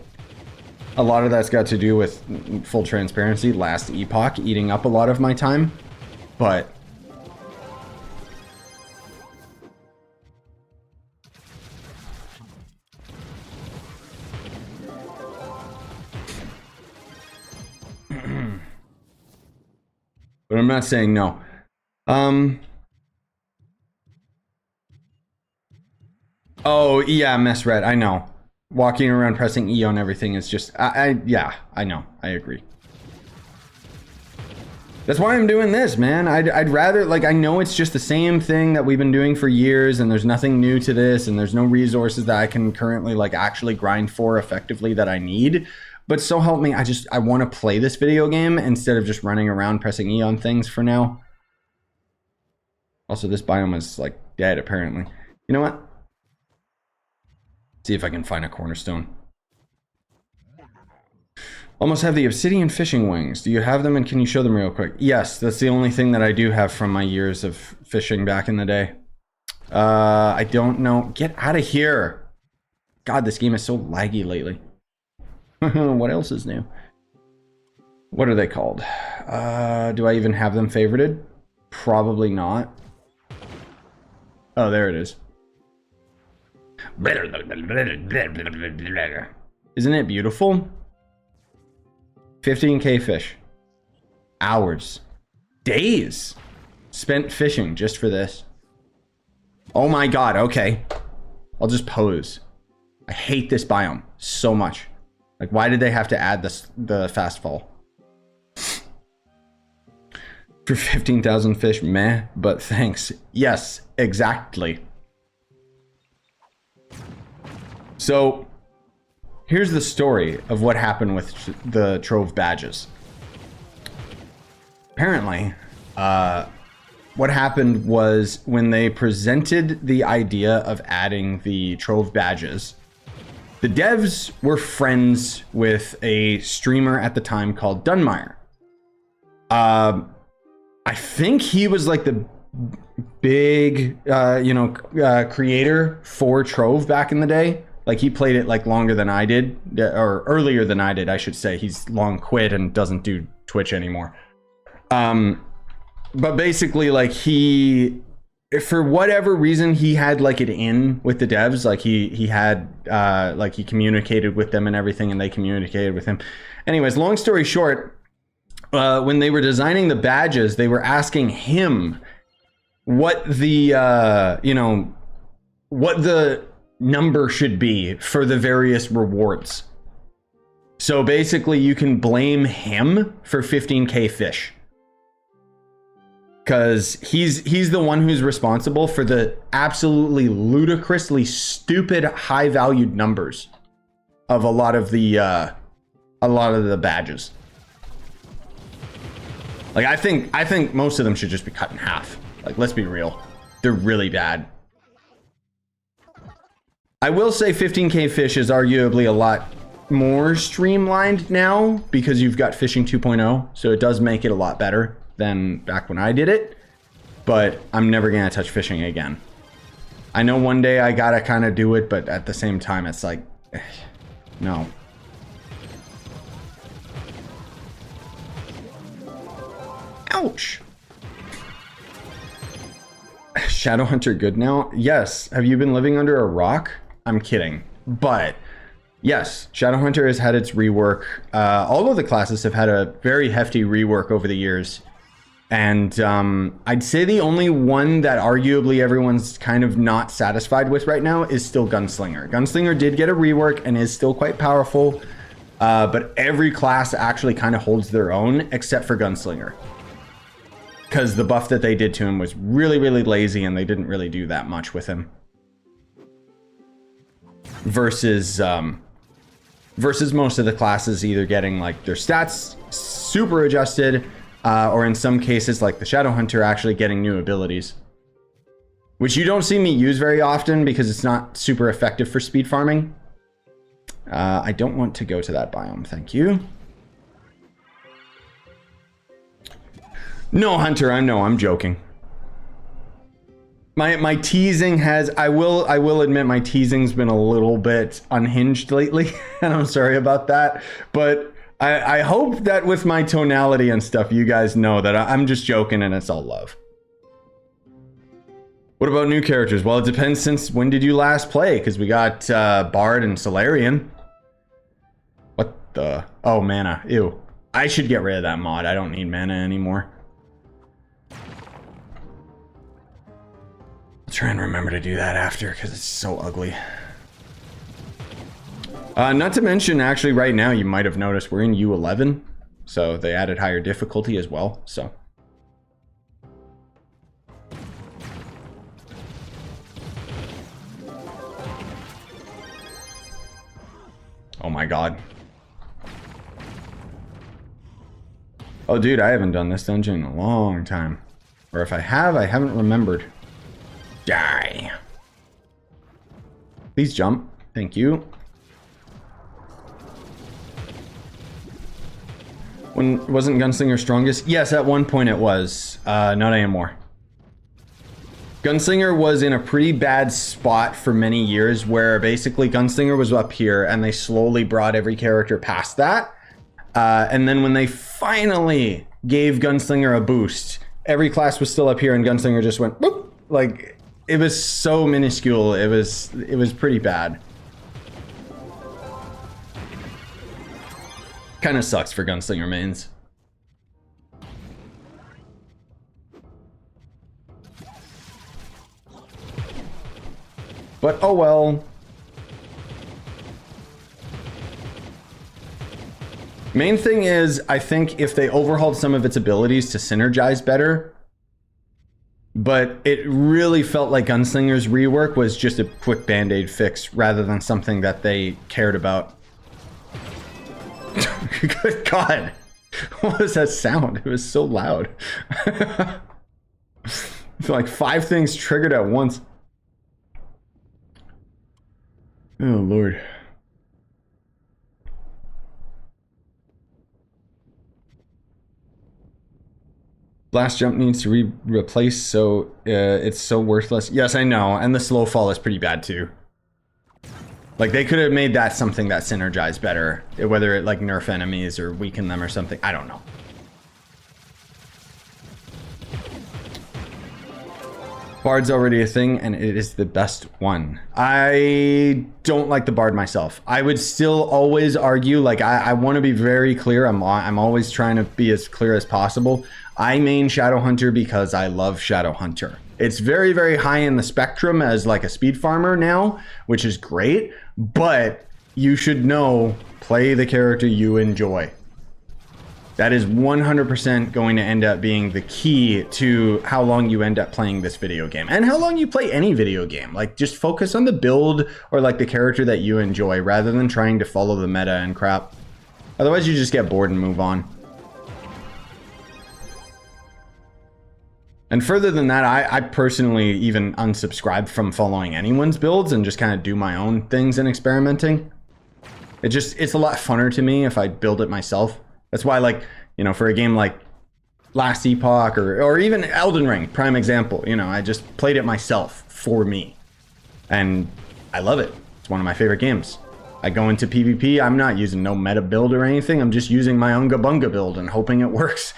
A lot of that's got to do with, full transparency, last Epoch eating up a lot of my time, but but I'm not saying no. Oh yeah, mess red. I know. Walking around pressing E on everything is just, yeah, I know. I agree. That's why I'm doing this, man. I'd rather, like, I know it's just the same thing that we've been doing for years, and there's nothing new to this, and there's no resources that I can currently, like, actually grind for effectively that I need. But so help me, I want to play this video game instead of just running around pressing E on things for now. Also, this biome is, like, dead, apparently. You know what? See if I can find a cornerstone. Almost have the obsidian fishing wings. Do you have them and can you show them real quick? Yes, that's the only thing that I do have from my years of fishing back in the day. I don't know. Get out of here. God, this game is so laggy lately. What else is new? What are they called? Do I even have them favorited? Probably not. Oh, there it is. Isn't it beautiful? 15k fish. Hours. Days spent fishing just for this. Oh my god, okay. I'll just pose. I hate this biome so much. Like, why did they have to add the fast fall? For 15,000 fish, meh, but thanks. Yes, exactly. So, here's the story of what happened with the Trove badges. Apparently, what happened was when they presented the idea of adding the Trove badges, the devs were friends with a streamer at the time called Dunmire. I think he was like the big, creator for Trove back in the day. Like, he played it like longer than I did, or earlier than I did, I should say. He's long quit and doesn't do Twitch anymore. But basically, like, he, for whatever reason, he had like it in with the devs. Like, he had like, he communicated with them and everything, and they communicated with him. Anyways, long story short, when they were designing the badges, they were asking him what the what the number should be for the various rewards. So basically, you can blame him for 15k fish, because he's the one who's responsible for the absolutely ludicrously stupid high valued numbers of a lot of the badges. Like, I think most of them should just be cut in half. Like, let's be real. They're really bad. I will say 15k fish is arguably a lot more streamlined now because you've got fishing 2.0, so it does make it a lot better than back when I did it, but I'm never gonna touch fishing again. I know one day I gotta kind of do it, but at the same time, it's like, no. Ouch. Shadowhunter good now? Yes. Have you been living under a rock? I'm kidding. But yes, Shadowhunter has had its rework. All of the classes have had a very hefty rework over the years. And I'd say the only one that arguably everyone's kind of not satisfied with right now is still Gunslinger. Gunslinger did get a rework and is still quite powerful. But every class actually kind of holds their own except for Gunslinger, because the buff that they did to him was really, really lazy, and they didn't really do that much with him. Versus most of the classes either getting like their stats super adjusted, or in some cases, like the Shadowhunter, actually getting new abilities, which you don't see me use very often because it's not super effective for speed farming. I don't want to go to that biome, thank you. No, Hunter, I'm joking. My teasing has, I will admit, my teasing's been a little bit unhinged lately, and I'm sorry about that. But I hope that with my tonality and stuff, you guys know that I'm just joking and it's all love. What about new characters? Well, it depends since when did you last play, because we got Bard and Solarian. What the? Oh, mana. Ew. I should get rid of that mod. I don't need mana anymore. Try and remember to do that after, because it's so ugly. Not to mention, actually, right now you might have noticed we're in U11, so they added higher difficulty as well. So oh my god. Oh dude, I haven't done this dungeon in a long time, or if I have, I haven't remembered. Die. Please jump. Thank you. When wasn't Gunslinger strongest? Yes, at one point it was. Not anymore. Gunslinger was in a pretty bad spot for many years, where basically Gunslinger was up here and they slowly brought every character past that. And then when they finally gave Gunslinger a boost, every class was still up here and Gunslinger just went boop. Like, it was so minuscule. It was pretty bad. Kind of sucks for gunslinger mains. But oh well. Main thing is, I think if they overhauled some of its abilities to synergize better, but it really felt like Gunslinger's rework was just a quick band-aid fix rather than something that they cared about. Good God. What was that sound? It was so loud. I feel like 5 things triggered at once. Oh, Lord. Blast jump needs to replace, so it's so worthless. Yes, I know, and the slow fall is pretty bad too. Like, they could have made that something that synergized better, whether it like nerf enemies or weaken them or something. I don't know. Bard's already a thing, and it is the best one. I don't like the Bard myself. I would still always argue, like, I want to be very clear. I'm always trying to be as clear as possible. I main Shadowhunter because I love Shadowhunter. It's very, very high in the spectrum as like a speed farmer now, which is great, but you should know, play the character you enjoy. That is 100% going to end up being the key to how long you end up playing this video game and how long you play any video game. Like, just focus on the build or like the character that you enjoy rather than trying to follow the meta and crap. Otherwise you just get bored and move on. And further than that, I personally even unsubscribed from following anyone's builds and just kind of do my own things and experimenting. It's a lot funner to me if I build it myself. That's why, like, you know, for a game like last Epoch or even Elden Ring, prime example, you know, I just played it myself for me. And I love it. It's one of my favorite games. I go into PvP, I'm not using no meta build or anything. I'm just using my Unga Bunga build and hoping it works.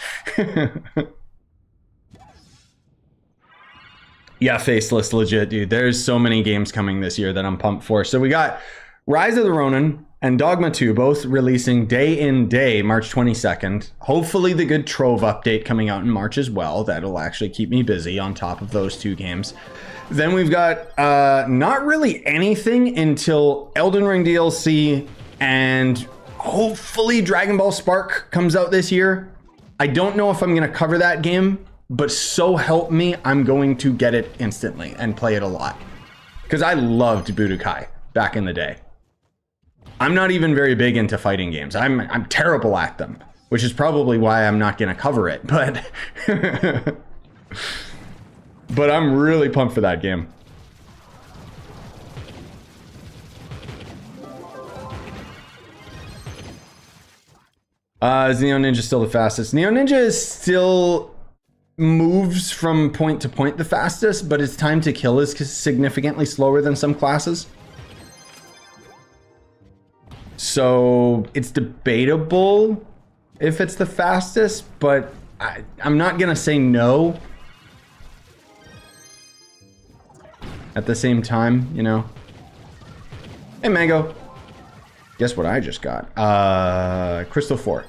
Yeah, Faceless, legit, dude. There's so many games coming this year that I'm pumped for. So we got Rise of the Ronin and Dogma 2 both releasing day in day, March 22nd. Hopefully the good Trove update coming out in March as well. That'll actually keep me busy on top of those 2 games. Then we've got not really anything until Elden Ring DLC and hopefully Dragon Ball Spark comes out this year. I don't know if I'm going to cover that game, but so help me, I'm going to get it instantly and play it a lot. Because I loved Budokai back in the day. I'm not even very big into fighting games. I'm terrible at them, which is probably why I'm not going to cover it. But but I'm really pumped for that game. Is Neo Ninja still the fastest? Neo Ninja is still moves from point to point the fastest, but its time to kill is significantly slower than some classes. So it's debatable if it's the fastest, but I'm not gonna say no. At the same time, you know. Hey, Mango. Guess what I just got? Crystal 4.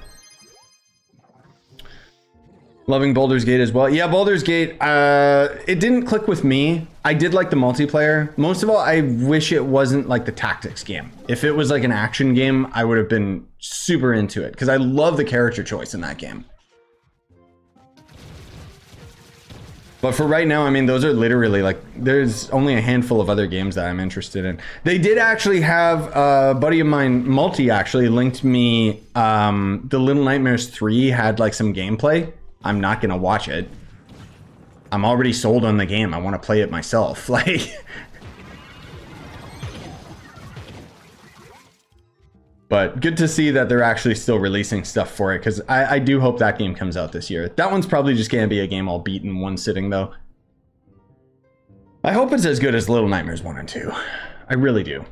Loving Baldur's Gate as well. Yeah, Baldur's Gate, it didn't click with me. I did like the multiplayer. Most of all, I wish it wasn't like the tactics game. If it was like an action game, I would have been super into it because I love the character choice in that game. But for right now, I mean, those are literally like, there's only a handful of other games that I'm interested in. They did actually have a buddy of mine, Multi, actually linked me, the Little Nightmares 3 had like some gameplay. I'm not gonna watch it. I'm already sold on the game. I want to play it myself. Like, but good to see that they're actually still releasing stuff for it, because I do hope that game comes out this year. That one's probably just gonna be a game I'll beat in one sitting, though. I hope it's as good as Little Nightmares 1 and 2. I really do.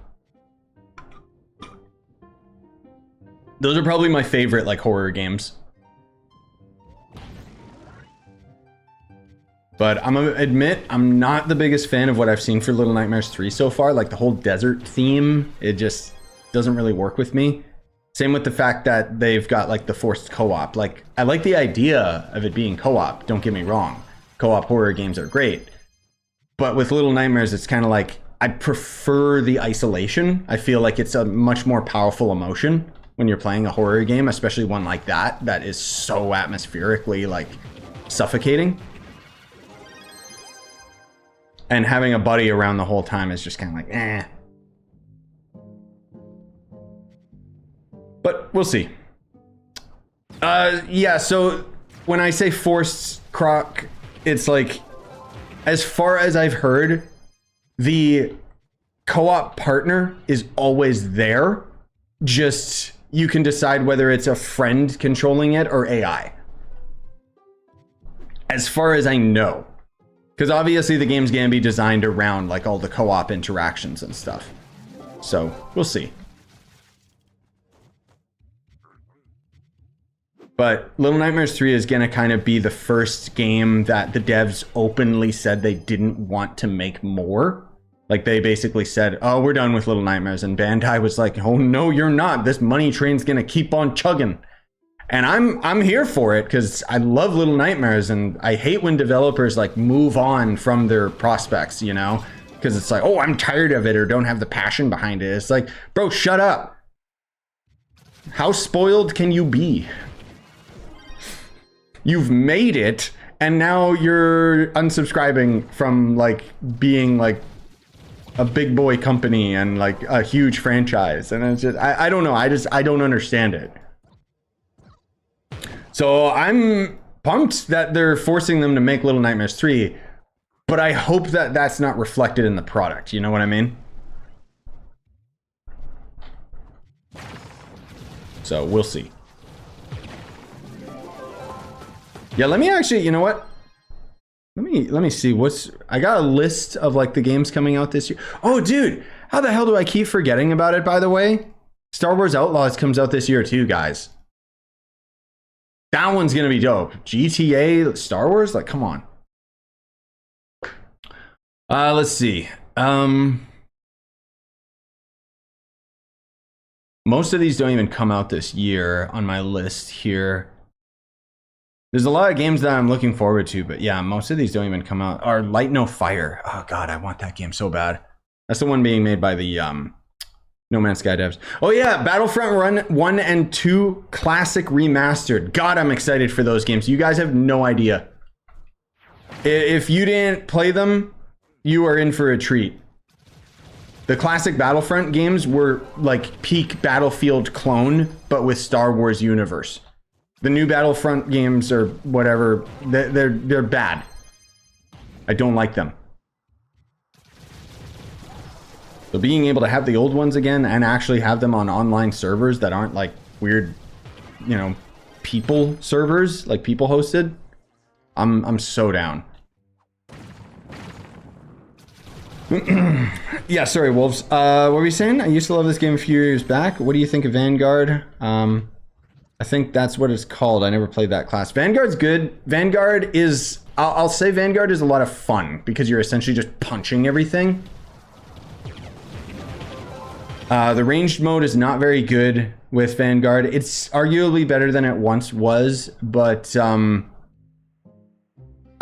Those are probably my favorite like horror games. But I'm gonna admit, I'm not the biggest fan of what I've seen for Little Nightmares 3 so far. Like the whole desert theme, it just doesn't really work with me. Same with the fact that they've got like the forced co-op. Like I like the idea of it being co-op, don't get me wrong. Co-op horror games are great. But with Little Nightmares, it's kind of like, I prefer the isolation. I feel like it's a much more powerful emotion when you're playing a horror game, especially one like that, that is so atmospherically like suffocating. And having a buddy around the whole time is just kind of like, eh. But we'll see. Yeah, so when I say forced croc, it's like, as far as I've heard, the co-op partner is always there. Just, you can decide whether it's a friend controlling it or AI. As far as I know. Because obviously the game's gonna be designed around like all the co-op interactions and stuff. So, we'll see. But Little Nightmares 3 is gonna kind of be the first game that the devs openly said they didn't want to make more. Like they basically said, oh, we're done with Little Nightmares. And Bandai was like, oh no, you're not. This money train's gonna keep on chugging. And I'm here for it because I love Little Nightmares, and I hate when developers like move on from their prospects, you know? Because it's like, oh, I'm tired of it or don't have the passion behind it. It's like, bro, shut up. How spoiled can you be? You've made it, and now you're unsubscribing from like being like a big boy company and like a huge franchise. And it's just, I don't know. I don't understand it. So I'm pumped that they're forcing them to make Little Nightmares 3, but I hope that that's not reflected in the product. You know what I mean? So we'll see. Yeah, let me actually, you know what? Let me see what's, I got a list of like the games coming out this year. Oh, dude, how the hell do I keep forgetting about it, by the way? Star Wars Outlaws comes out this year too, guys. That one's gonna be dope. GTA, Star Wars, like, come on. Let's see. Most of these don't even come out this year on my list here. There's a lot of games that I'm looking forward to, but yeah, most of these don't even come out. Or Light No Fire. Oh god, I want that game so bad. That's the one being made by the No Man's Sky devs. Oh yeah, Battlefront 1 and 2 Classic Remastered. God, I'm excited for those games. You guys have no idea. If you didn't play them, you are in for a treat. The classic Battlefront games were like peak Battlefield clone, but with Star Wars universe. The new Battlefront games or whatever, they're bad. I don't like them. So being able to have the old ones again and actually have them on online servers that aren't like weird, you know, people servers, like people hosted, I'm so down. Yeah, sorry, Wolves. What were you saying? I used to love this game a few years back. What do you think of Vanguard? I think that's what it's called. I never played that class. Vanguard's good. Vanguard is, I'll say Vanguard is a lot of fun because you're essentially just punching everything. The ranged mode is not very good with Vanguard. It's arguably better than it once was, but I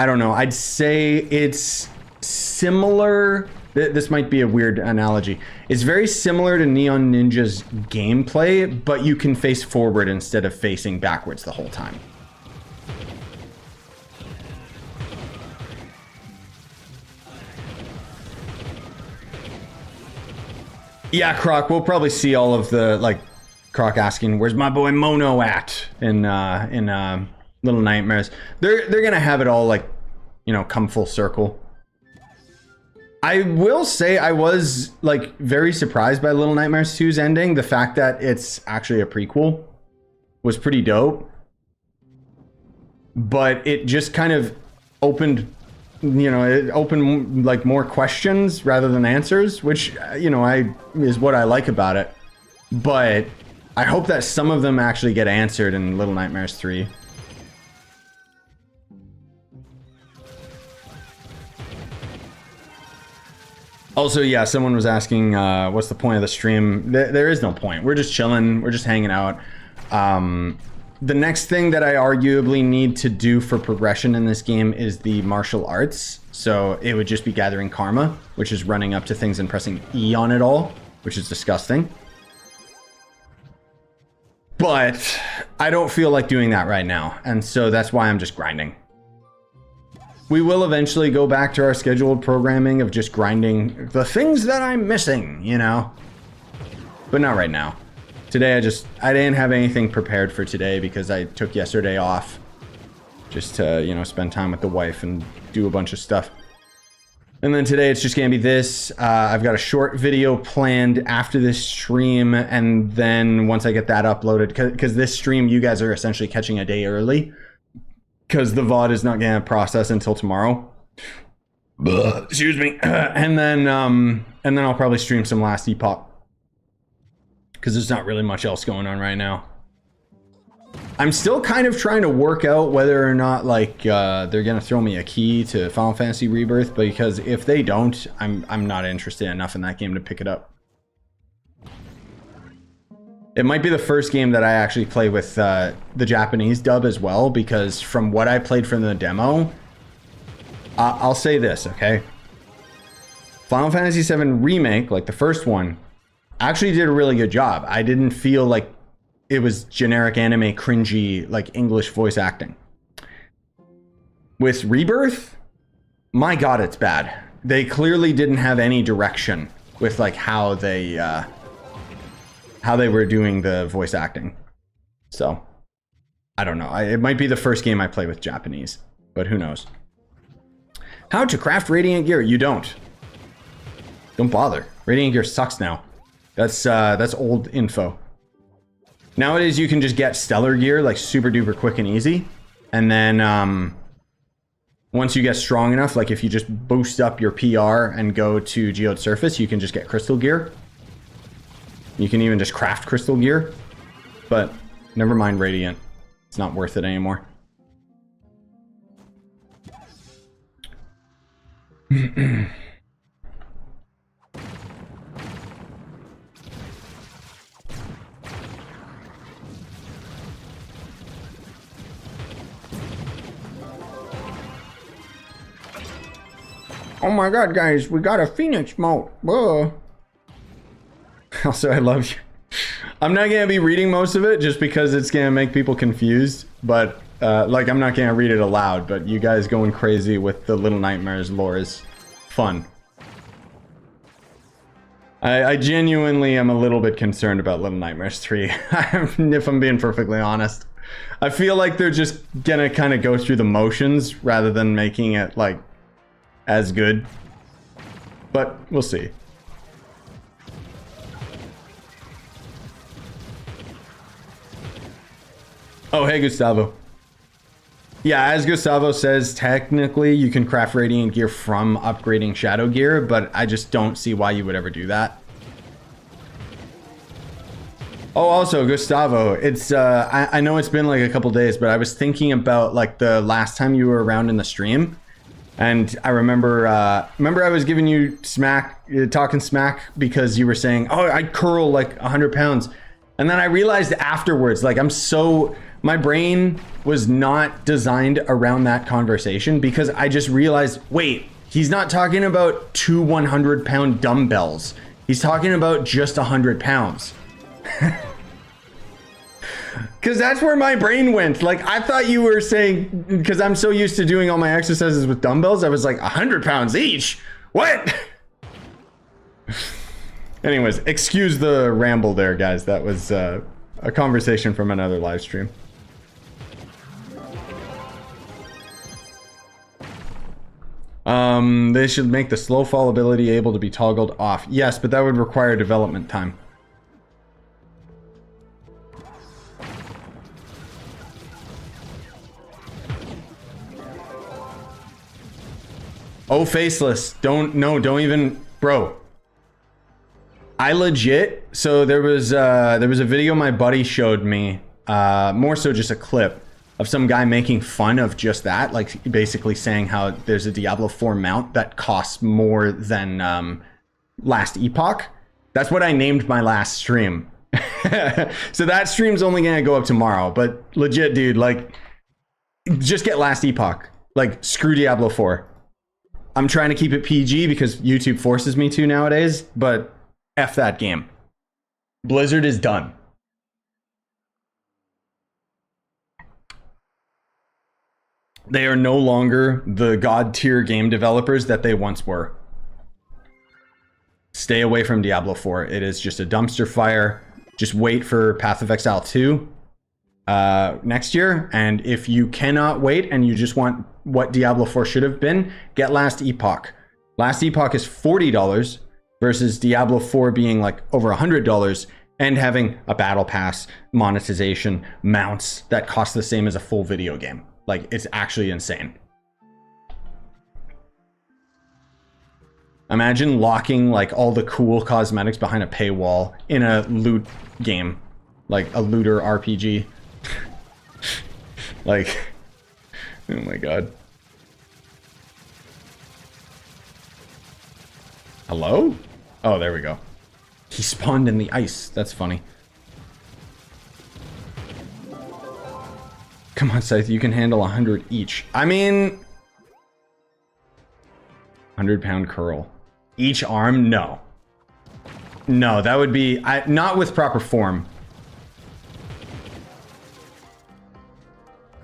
don't know. I'd say it's similar. This might be a weird analogy. It's very similar to Neon Ninja's gameplay, but you can face forward instead of facing backwards the whole time. Yeah, Croc, we'll probably see all of the, like, Croc asking, where's my boy Mono at in Little Nightmares. They're gonna have it all, like, you know, come full circle. I will say I was like very surprised by Little Nightmares 2's ending. The fact that it's actually a prequel was pretty dope. But it just kind of opened, you know, it opened like more questions rather than answers, which, you know, is what I like about it. But I hope that some of them actually get answered in Little Nightmares 3. Also, yeah, someone was asking, what's the point of the stream? There is no point. We're just chilling. We're just hanging out. The next thing that I arguably need to do for progression in this game is the martial arts. So it would just be gathering karma, which is running up to things and pressing E on it all, which is disgusting. But I don't feel like doing that right now. And so that's why I'm just grinding. We will eventually go back to our scheduled programming of just grinding the things that I'm missing, you know? But not right now. Today I didn't have anything prepared for today because I took yesterday off just to, you know, spend time with the wife and do a bunch of stuff. And then today it's just gonna be this. I've got a short video planned after this stream, and then once I get that uploaded, because this stream you guys are essentially catching a day early, because the VOD is not gonna process until tomorrow. Excuse me. And then I'll probably stream some last Epoch, because there's not really much else going on right now. I'm still kind of trying to work out whether or not like they're gonna throw me a key to Final Fantasy Rebirth, because if they don't, I'm not interested enough in that game to pick it up. It might be the first game that I actually play with the Japanese dub as well, because from what I played from the demo, I'll say this, okay? Final Fantasy VII Remake, like the first one, actually did a really good job. I didn't feel like it was generic anime cringy, like English voice acting. With Rebirth, my God, it's bad. They clearly didn't have any direction with like how they were doing the voice acting. So, I don't know. It might be the first game I play with Japanese, but who knows? How to craft Radiant Gear? You don't. Don't bother. Radiant Gear sucks now. That's old info. Nowadays, you can just get stellar gear like super duper quick and easy. And then once you get strong enough, like if you just boost up your PR and go to Geode Surface, you can just get crystal gear. You can even just craft crystal gear. But never mind Radiant. It's not worth it anymore. Oh my God, guys, we got a Phoenix mote. Whoa. Also, I love you. I'm not gonna be reading most of it just because it's gonna make people confused. But like, I'm not gonna read it aloud. But you guys going crazy with the Little Nightmares lore is fun. I genuinely am a little bit concerned about Little Nightmares 3. If I'm being perfectly honest, I feel like they're just gonna kind of go through the motions rather than making it like as good, but we'll see. Oh, hey, Gustavo. Yeah, as Gustavo says, technically you can craft Radiant Gear from upgrading Shadow Gear, but I just don't see why you would ever do that. Oh, also, Gustavo, it's, I know it's been like a couple days, but I was thinking about like the last time you were around in the stream. And I remember, I was giving you smack, talking smack because you were saying, oh, I'd curl like 100 pounds. And then I realized afterwards, like my brain was not designed around that conversation, because I just realized, wait, he's not talking about 2 100-pound dumbbells. He's talking about just 100 pounds. Because that's where my brain went. Like, I thought you were saying, because I'm so used to doing all my exercises with dumbbells, I was like, 100 pounds each? What? Anyways, excuse the ramble there, guys. That was a conversation from another live stream. They should make the slow fall ability able to be toggled off. Yes, but that would require development time. Oh, faceless. Don't even, bro. I legit, so there was a video my buddy showed me, more so just a clip of some guy making fun of just that, like basically saying how there's a Diablo 4 mount that costs more than last Epoch. That's what I named my last stream. So that stream's only gonna go up tomorrow, but legit, dude, like, just get last Epoch. Like, screw Diablo 4. I'm trying to keep it PG because YouTube forces me to nowadays, but F that game. Blizzard is done. They are no longer the god tier game developers that they once were. Stay away from Diablo 4. It is just a dumpster fire. Just wait for Path of Exile 2 next year. And if you cannot wait and you just want what Diablo 4 should have been, get Last Epoch. Last Epoch is $40 versus Diablo 4 being like over $100 and having a battle pass, monetization, mounts that cost the same as a full video game. Like, it's actually insane. Imagine locking like all the cool cosmetics behind a paywall in a loot game, like a looter RPG. Like, oh my god. Hello? Oh, there we go. He spawned in the ice. That's funny. Come on, Scythe, you can handle 100 each. I mean, 100-pound curl. Each arm? No. No, that would be... not with proper form.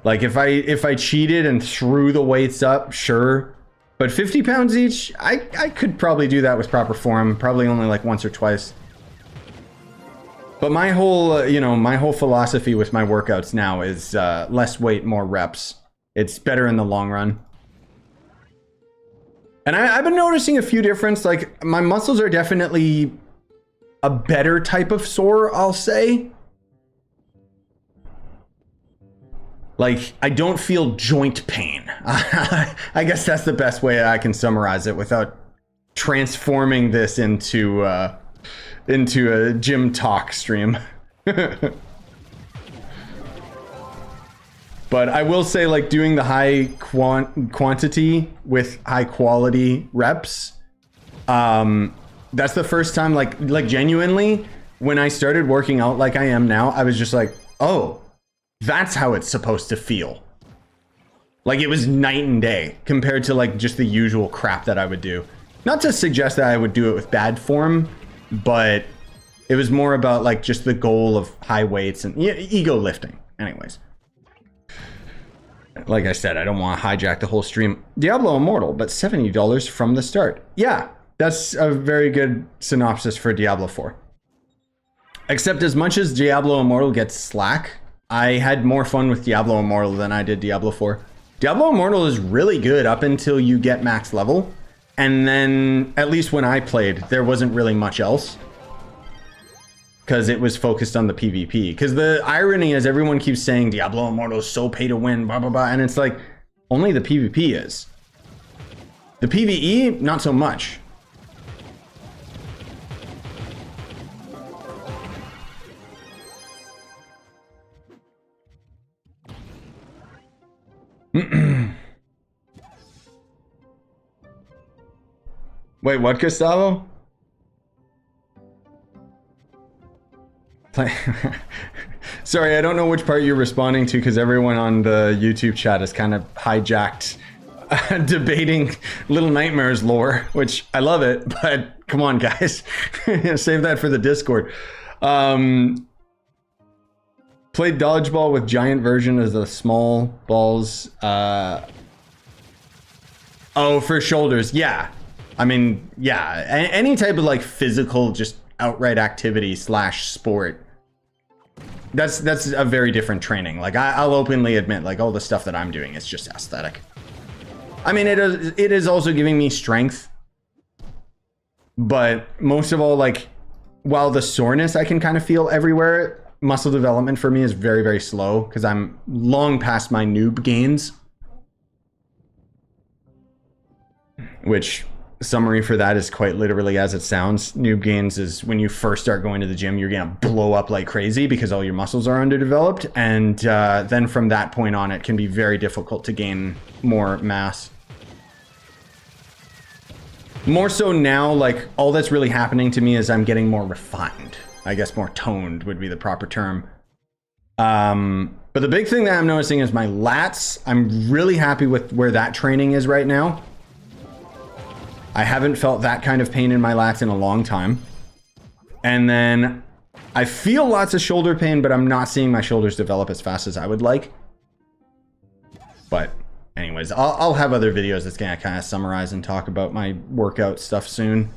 Like, if I cheated and threw the weights up, sure. But 50 pounds each, I could probably do that with proper form. Probably only like once or twice. But my whole, my whole philosophy with my workouts now is less weight, more reps. It's better in the long run. And I've been noticing a few differences. Like, my muscles are definitely a better type of sore, I'll say. Like, I don't feel joint pain. I guess that's the best way I can summarize it without transforming this into a gym talk stream. But I will say, like, doing the high quantity with high quality reps, that's the first time, like genuinely, when I started working out like I am now, I was just like, oh, that's how it's supposed to feel. Like, it was night and day compared to like just the usual crap that I would do. Not to suggest that I would do it with bad form, but it was more about like just the goal of high weights and ego lifting. Anyways. Like I said, I don't want to hijack the whole stream. Diablo Immortal, but $70 from the start. Yeah, that's a very good synopsis for Diablo 4. Except as much as Diablo Immortal gets slack, I had more fun with Diablo Immortal than I did Diablo 4. Diablo Immortal is really good up until you get max level. And then, at least when I played, there wasn't really much else. Because it was focused on the PvP. Because the irony is everyone keeps saying Diablo Immortal is so pay to win, blah, blah, blah. And it's like, only the PvP is. The PvE, not so much. Wait, what, Gustavo? Sorry, I don't know which part you're responding to because everyone on the YouTube chat is kind of hijacked debating Little Nightmares lore, which I love it, but come on, guys. Save that for the Discord. Played dodgeball with giant version as the small balls. Oh, for shoulders. Yeah. I mean, yeah. Any type of like physical, just outright activity / sport. That's a very different training. Like, I'll openly admit, like, all the stuff that I'm doing is just aesthetic. I mean, it is also giving me strength. But most of all, like, while the soreness I can kind of feel everywhere, muscle development for me is very, very slow because I'm long past my noob gains. Which, summary for that is quite literally as it sounds. Noob gains is when you first start going to the gym, you're gonna blow up like crazy because all your muscles are underdeveloped, and then from that point on, it can be very difficult to gain more mass. More so now, like, all that's really happening to me is I'm getting more refined. I guess more toned would be the proper term. But the big thing that I'm noticing is my lats. I'm really happy with where that training is right now. I haven't felt that kind of pain in my lats in a long time. And then I feel lots of shoulder pain, but I'm not seeing my shoulders develop as fast as I would like. But anyways, I'll have other videos that's gonna kind of summarize and talk about my workout stuff soon.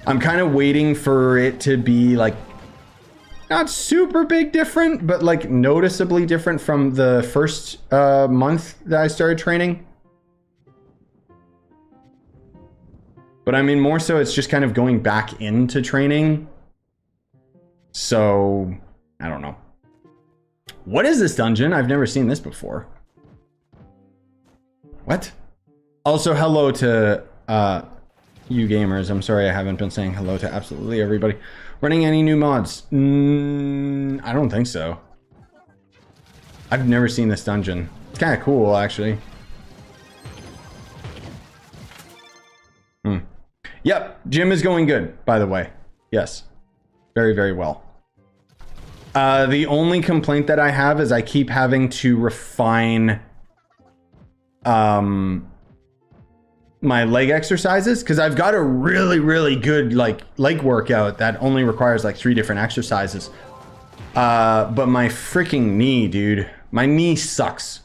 I'm kind of waiting for it to be like not super big different, but like noticeably different from the first month that I started training. But I mean, more so it's just kind of going back into training. So, I don't know. What is this dungeon? I've never seen this before. What? Also, hello to you gamers. I'm sorry I haven't been saying hello to absolutely everybody. Running any new mods? I don't think so. I've never seen this dungeon. It's kind of cool, actually. Yep, gym is going good, by the way. Yes. Very, very well. The only complaint that I have is I keep having to refine my leg exercises, because I've got a really, really good like leg workout that only requires like 3 different exercises. But my freaking knee, dude. My knee sucks.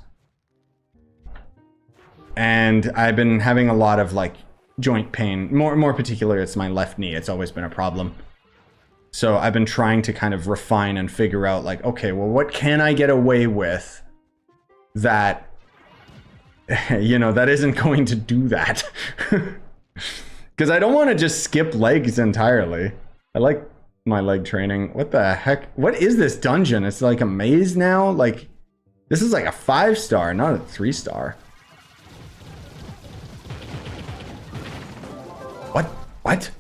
And I've been having a lot of like joint pain. More particular, it's my left knee. It's always been a problem. So I've been trying to kind of refine and figure out like, okay, well, what can I get away with that, you know, that isn't going to do that? Because I don't want to just skip legs entirely. I like my leg training. What the heck? What is this dungeon? It's like a maze now? Like, this is like a 5-star, not a 3-star. What?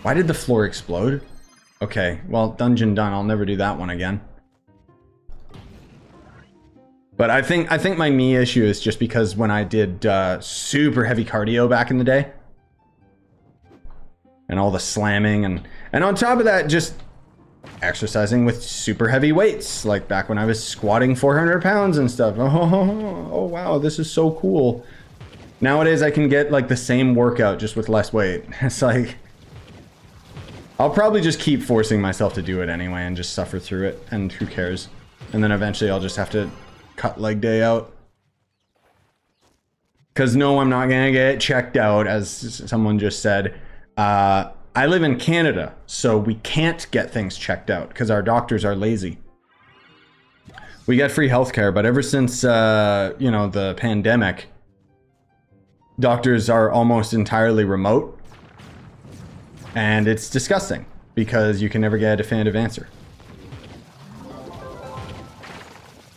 Why did the floor explode? Okay, well, dungeon done. I'll never do that one again. But I think my knee issue is just because when I did super heavy cardio back in the day, and all the slamming, and on top of that, just exercising with super heavy weights, like back when I was squatting 400 pounds and stuff. Oh wow, this is so cool. Nowadays, I can get like the same workout just with less weight. It's like, I'll probably just keep forcing myself to do it anyway and just suffer through it, and who cares? And then eventually I'll just have to cut leg day out. Because no, I'm not gonna get checked out, as someone just said. I live in Canada, so we can't get things checked out because our doctors are lazy. We get free healthcare, but ever since, you know, the pandemic, doctors are almost entirely remote. And it's disgusting because you can never get a definitive answer.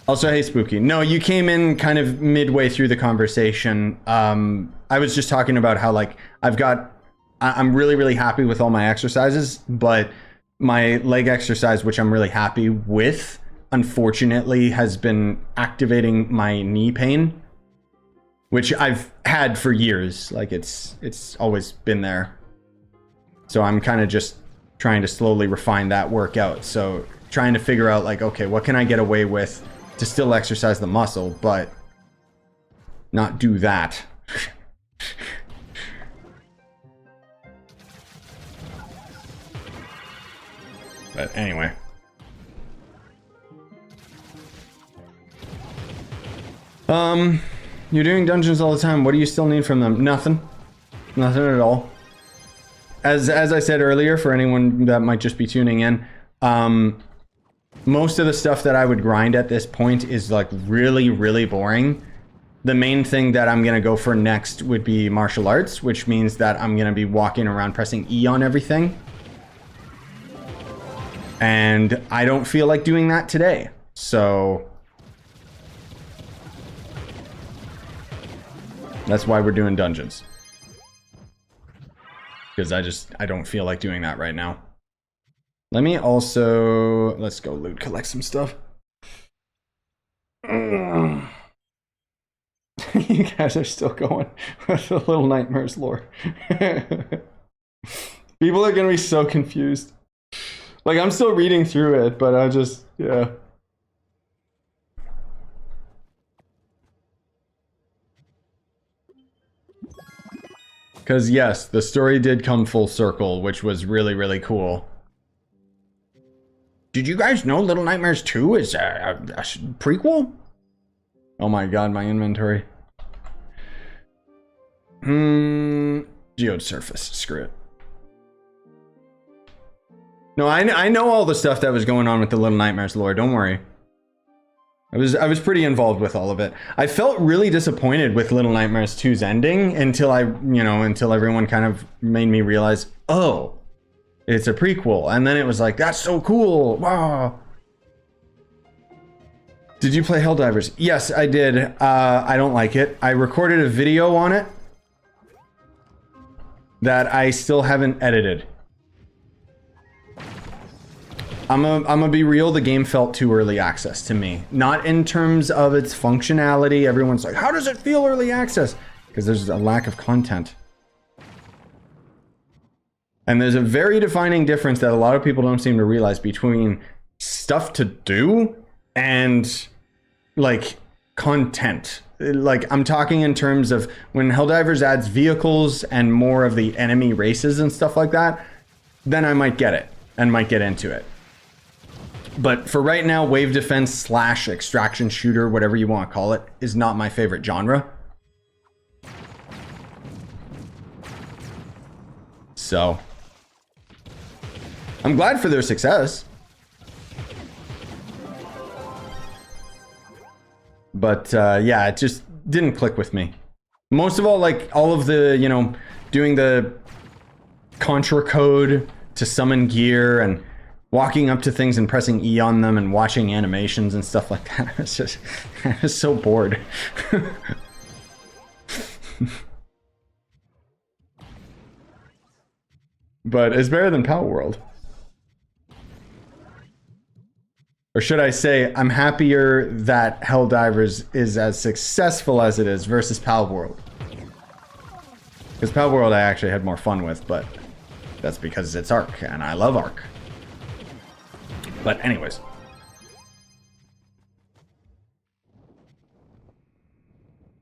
Also, hey, Spooky. No, you came in kind of midway through the conversation. I was just talking about how, like, I'm really, really happy with all my exercises, but my leg exercise, which I'm really happy with, unfortunately, has been activating my knee pain, which I've had for years. Like, it's always been there. So I'm kind of just trying to slowly refine that workout. So trying to figure out like, okay, what can I get away with to still exercise the muscle, but not do that. But anyway. You're doing dungeons all the time. What do you still need from them? Nothing. Nothing at all. As I said earlier, for anyone that might just be tuning in, most of the stuff that I would grind at this point is like really, really boring. The main thing that I'm going to go for next would be martial arts, which means that I'm going to be walking around pressing E on everything. And I don't feel like doing that today. So that's why we're doing dungeons. Because I don't feel like doing that right now. Let me also, let's go loot, collect some stuff. You guys are still going with the Little Nightmares lore. People are gonna be so confused. Like, I'm still reading through it, but I just, yeah. Because yes, the story did come full circle, which was really, really cool. Did you guys know Little Nightmares 2 is a prequel? Oh my god, my inventory. Geode surface, screw it. No, I know all the stuff that was going on with the Little Nightmares lore, don't worry. I was pretty involved with all of it. I felt really disappointed with Little Nightmares 2's ending until until everyone kind of made me realize, oh, it's a prequel. And then it was like, that's so cool, wow. Did you play Helldivers? Yes, I did. I don't like it. I recorded a video on it that I still haven't edited. I'm gonna be real, the game felt too early access to me. Not in terms of its functionality. Everyone's like, how does it feel early access? Because there's a lack of content. And there's a very defining difference that a lot of people don't seem to realize between stuff to do and like content. Like, I'm talking in terms of when Helldivers adds vehicles and more of the enemy races and stuff like that, then I might get it and might get into it. But for right now, wave defense / extraction shooter, whatever you want to call it, is not my favorite genre. So I'm glad for their success. But yeah, it just didn't click with me. Most of all, like all of the, doing the contra code to summon gear and walking up to things and pressing E on them and watching animations and stuff like that. It's just, I was so bored. But it's better than Power World. Or should I say, I'm happier that Helldivers is as successful as it is versus Power World. Because Power World I actually had more fun with, but that's because it's Arc, and I love Arc. But anyways.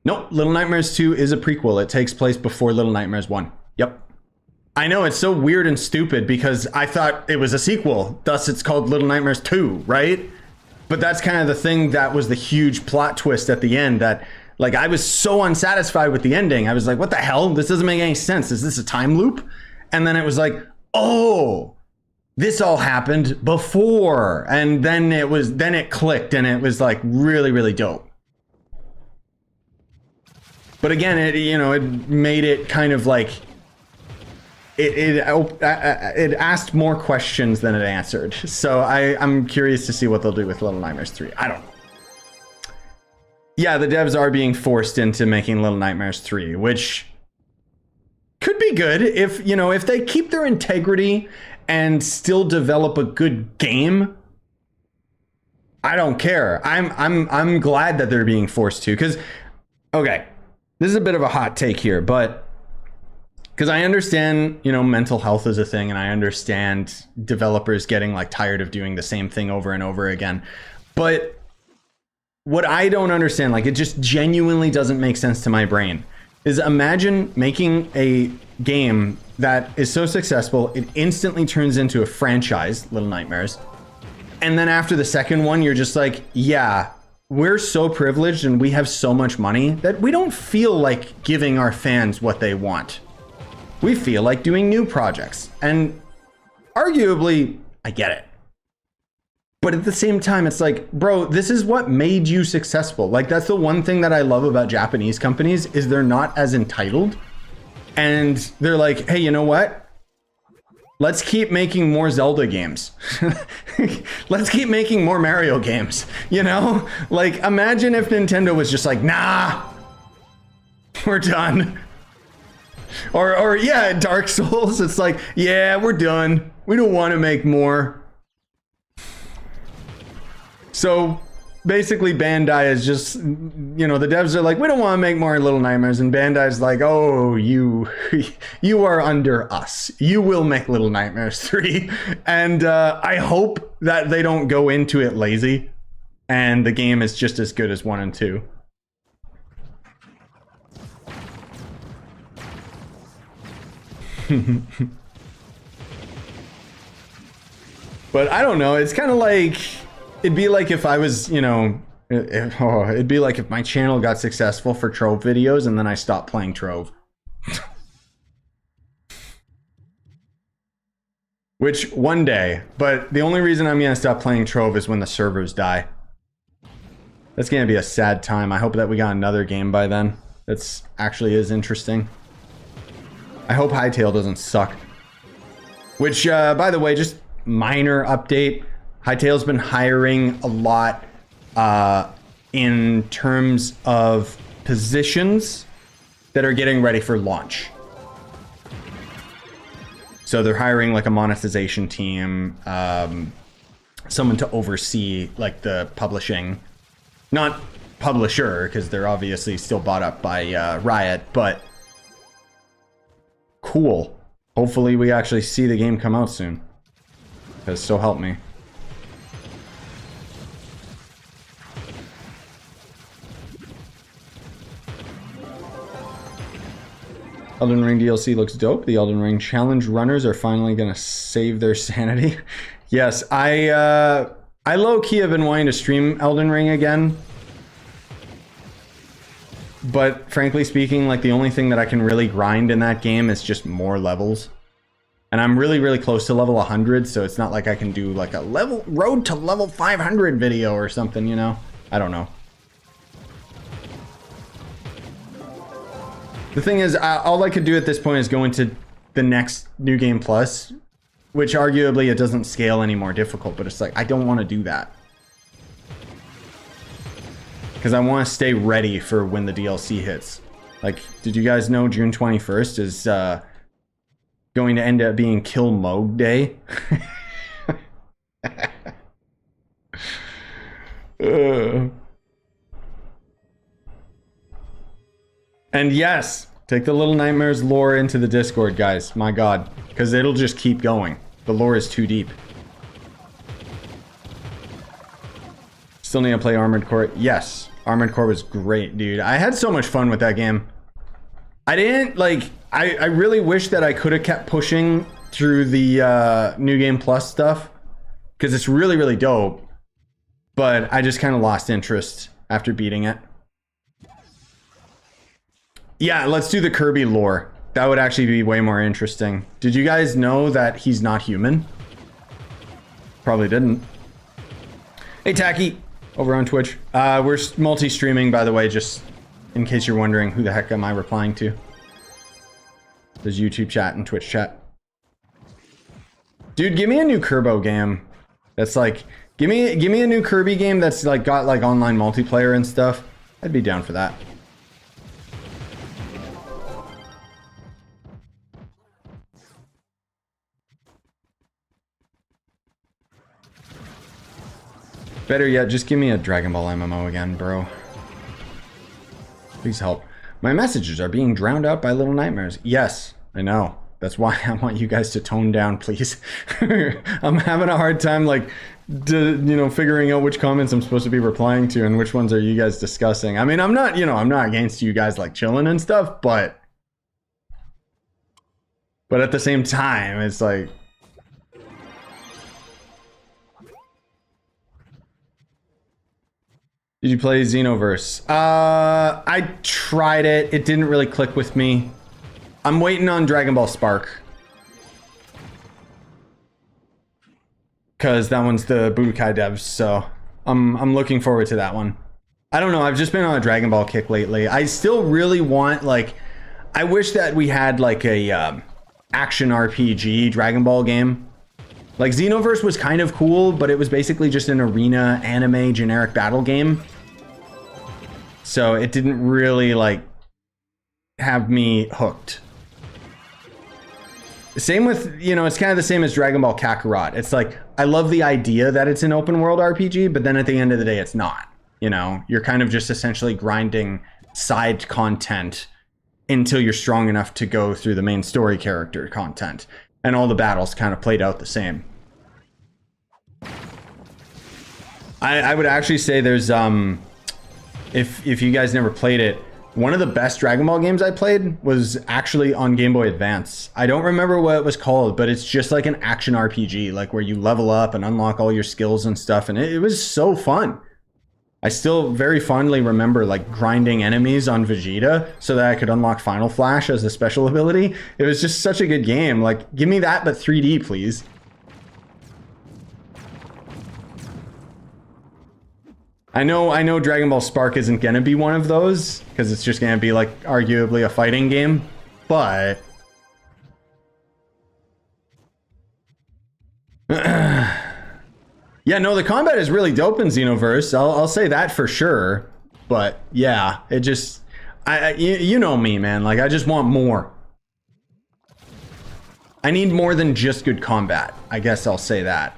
Nope, Little Nightmares 2 is a prequel. It takes place before Little Nightmares 1. Yep. I know, it's so weird and stupid because I thought it was a sequel. Thus, it's called Little Nightmares 2, right? But that's kind of the thing that was the huge plot twist at the end that, like, I was so unsatisfied with the ending. I was like, what the hell? This doesn't make any sense. Is this a time loop? And then it was like, oh, this all happened before. And then it clicked and it was like really, really dope. But again, it made it kind of like, it asked more questions than it answered. So I'm curious to see what they'll do with Little Nightmares 3. I don't know. Yeah, the devs are being forced into making Little Nightmares 3, which could be good if they keep their integrity and still develop a good game. I don't care. I'm glad that they're being forced to, because okay, this is a bit of a hot take here, but because I understand, mental health is a thing, and I understand developers getting like tired of doing the same thing over and over again. But what I don't understand, like it just genuinely doesn't make sense to my brain, is imagine making a game that is so successful, it instantly turns into a franchise, Little Nightmares. And then after the second one, you're just like, yeah, we're so privileged and we have so much money that we don't feel like giving our fans what they want. We feel like doing new projects. And arguably, I get it. But at the same time, it's like, bro, this is what made you successful. Like, that's the one thing that I love about Japanese companies is they're not as entitled. And they're like, hey, you know what? Let's keep making more Zelda games. Let's keep making more Mario games. Like, imagine if Nintendo was just like, nah, we're done. Or yeah, Dark Souls, it's like, yeah, we're done. We don't want to make more. So basically Bandai is just, you know, the devs are like, we don't want to make more Little Nightmares, and Bandai's like, oh, you are under us. You will make Little Nightmares 3. And I hope that they don't go into it lazy and the game is just as good as 1 and 2. But I don't know, it's kind of like, it'd be like if I was, you know, it'd be like if my channel got successful for Trove videos and then I stopped playing Trove. Which, one day, but the only reason I'm gonna stop playing Trove is when the servers die. That's gonna be a sad time. I hope that we got another game by then. That's actually is interesting. I hope Hytale doesn't suck. Which, by the way, just minor update. Hytale's been hiring a lot in terms of positions that are getting ready for launch. So they're hiring like a monetization team, someone to oversee like the publishing, not publisher, because they're obviously still bought up by Riot, but cool. Hopefully we actually see the game come out soon, because so help me. Elden Ring DLC looks dope. The Elden Ring challenge runners are finally gonna save their sanity. Yes, I low-key have been wanting to stream Elden Ring again. But frankly speaking, like the only thing that I can really grind in that game is just more levels. And I'm really, really close to level 100, so it's not like I can do like a road to level 500 video or something, you know? I don't know. The thing is, all I could do at this point is go into the next New Game Plus, which arguably it doesn't scale any more difficult, but it's like, I don't want to do that. Because I want to stay ready for when the DLC hits. Like, did you guys know June 21st is going to end up being Kill Moog Day? And yes, take the Little Nightmares lore into the Discord, guys. My god. Because it'll just keep going. The lore is too deep. Still need to play Armored Core. Yes. Armored Core was great, dude. I had so much fun with that game. I didn't, like... I really wish that I could have kept pushing through the New Game Plus stuff. Because it's really, really dope. But I just kind of lost interest after beating it. Yeah, let's do the Kirby lore. That would actually be way more interesting. Did you guys know that he's not human? Probably didn't. Hey, Tacky, over on Twitch. We're multi-streaming, by the way, just in case you're wondering who the heck am I replying to. There's YouTube chat and Twitch chat. Dude, give me a new Kirbo game. That's like, give me a new Kirby game that's like got like online multiplayer and stuff. I'd be down for that. Better yet, just give me a Dragon Ball MMO again, bro. Please help. My messages are being drowned out by Little Nightmares. Yes, I know. That's why I want you guys to tone down, please. I'm having a hard time, like, you know, figuring out which comments I'm supposed to be replying to and which ones are you guys discussing. I mean, I'm not, you know, I'm not against you guys, like, chilling and stuff, but at the same time, it's like... Did you play Xenoverse? I tried it. It didn't really click with me. I'm waiting on Dragon Ball Spark. Because that one's the Budokai devs, so I'm looking forward to that one. I don't know, I've just been on a Dragon Ball kick lately. I still really want, like... I wish that we had, like, a action RPG Dragon Ball game. Like, Xenoverse was kind of cool, but it was basically just an arena, anime, generic battle game. So it didn't really, like, have me hooked. Same with, you know, it's kind of the same as Dragon Ball Kakarot. It's like, I love the idea that it's an open world RPG, but then at the end of the day, it's not. You know, you're kind of just essentially grinding side content until you're strong enough to go through the main story character content. And all the battles kind of played out the same. I would actually say there's, if you guys never played it, one of the best Dragon Ball games I played was actually on Game Boy Advance. I don't remember what it was called, but it's just like an action RPG, like where you level up and unlock all your skills and stuff. And it was so fun. I still very fondly remember like grinding enemies on Vegeta so that I could unlock Final Flash as a special ability. It was just such a good game. Like, give me that, but 3D, please. I know Dragon Ball Spark isn't gonna be one of those because it's just gonna be like arguably a fighting game, but yeah, no, the combat is really dope in Xenoverse. I'll say that for sure. But yeah, it just, you know me, man. Like, I just want more. I need more than just good combat. I guess I'll say that.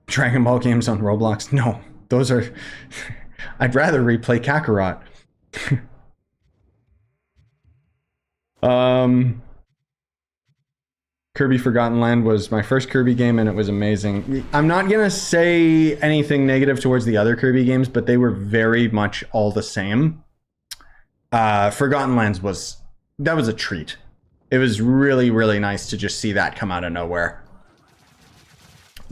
Dragon Ball games on Roblox? No, those are... I'd rather replay Kakarot. Kirby Forgotten Land was my first Kirby game and it was amazing. I'm not gonna say anything negative towards the other Kirby games, but they were very much all the same. Forgotten Lands was a treat. It was really, really nice to just see that come out of nowhere.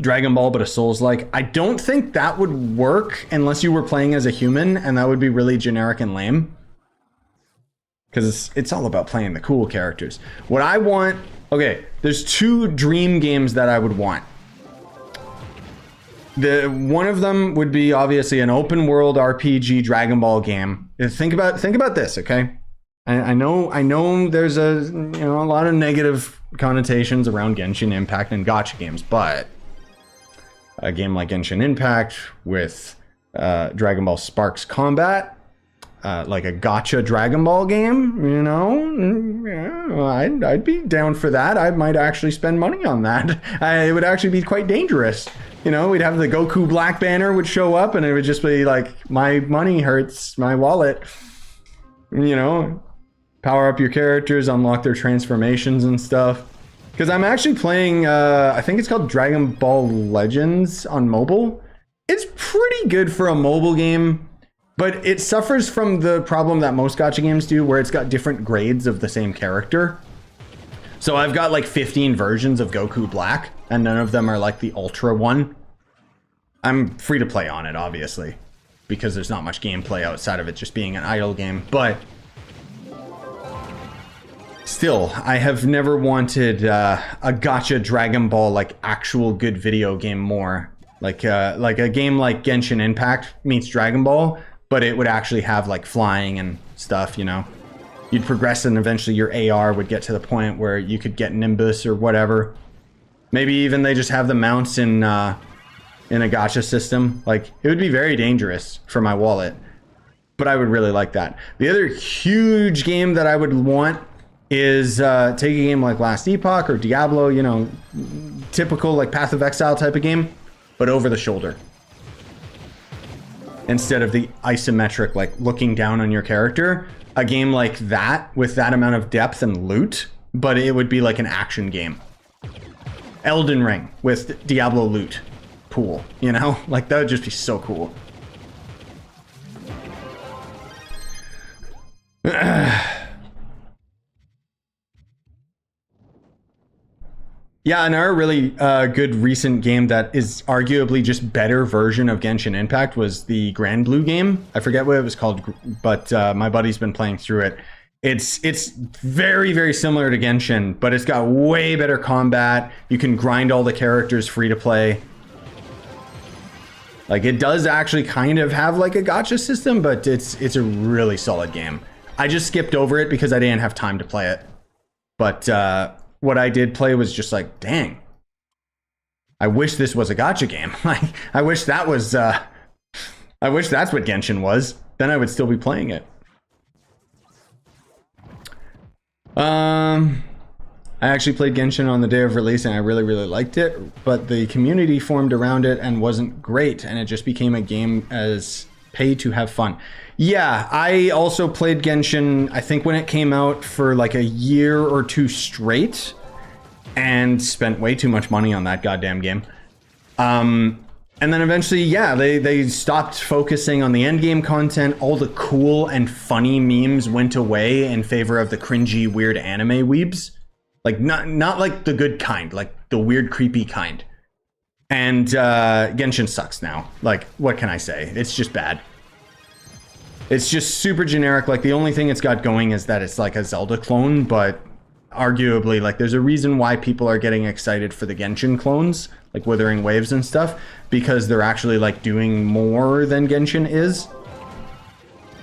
Dragon Ball, but a Souls-like. I don't think that would work unless you were playing as a human, and that would be really generic and lame. Because it's all about playing the cool characters. What I want... Okay, there's two dream games that I would want. One of them would be obviously an open world RPG Dragon Ball game. Think about this, okay? I know there's a lot of negative connotations around Genshin Impact and gacha games, but a game like Genshin Impact with Dragon Ball Sparks combat, like a gacha Dragon Ball game, you know, yeah, I'd be down for that. I might actually spend money on that. It would actually be quite dangerous. You know, we'd have the Goku Black banner would show up and it would just be like, my money hurts my wallet. You know, power up your characters, unlock their transformations and stuff. Because I'm actually playing, I think it's called Dragon Ball Legends on mobile. It's pretty good for a mobile game, but it suffers from the problem that most gacha games do, where it's got different grades of the same character. So I've got like 15 versions of Goku Black, and none of them are like the Ultra one. I'm free to play on it, obviously, because there's not much gameplay outside of it just being an idle game, but... Still, I have never wanted a gacha Dragon Ball, like actual good video game more. Like a game like Genshin Impact meets Dragon Ball, but it would actually have like flying and stuff, you know. You'd progress and eventually your AR would get to the point where you could get Nimbus or whatever. Maybe even they just have the mounts in a gacha system. Like, it would be very dangerous for my wallet, but I would really like that. The other huge game that I would want is take a game like Last Epoch or Diablo, you know, typical like Path of Exile type of game, but over the shoulder. Instead of the isometric, like looking down on your character, a game like that with that amount of depth and loot, but it would be like an action game. Elden Ring with Diablo loot pool, you know, like that would just be so cool. Yeah, another really good recent game that is arguably just better version of Genshin Impact was the Grand Blue game. I forget what it was called, but my buddy's been playing through it. It's very, very similar to Genshin, but it's got way better combat. You can grind all the characters free to play. Like, it does actually kind of have like a gacha system, but it's a really solid game. I just skipped over it because I didn't have time to play it. But what I did play was just like, dang, I wish this was a gacha game. I wish that was, I wish that's what Genshin was. Then I would still be playing it. I I actually played Genshin on the day of release and I really, really liked it, but the community formed around it and wasn't great, and it just became a game as pay to have fun. Yeah, I also played Genshin, I think when it came out, for like a year or two straight, and spent way too much money on that goddamn game. And then eventually, yeah, they stopped focusing on the end game content. All the cool and funny memes went away in favor of the cringy, weird anime weebs. Like, not like the good kind, like the weird, creepy kind. And Genshin sucks now. Like, what can I say? It's just bad. It's just super generic. Like, the only thing it's got going is that it's like a Zelda clone, but arguably, like, there's a reason why people are getting excited for the Genshin clones, like Withering Waves and stuff, because they're actually like doing more than Genshin is.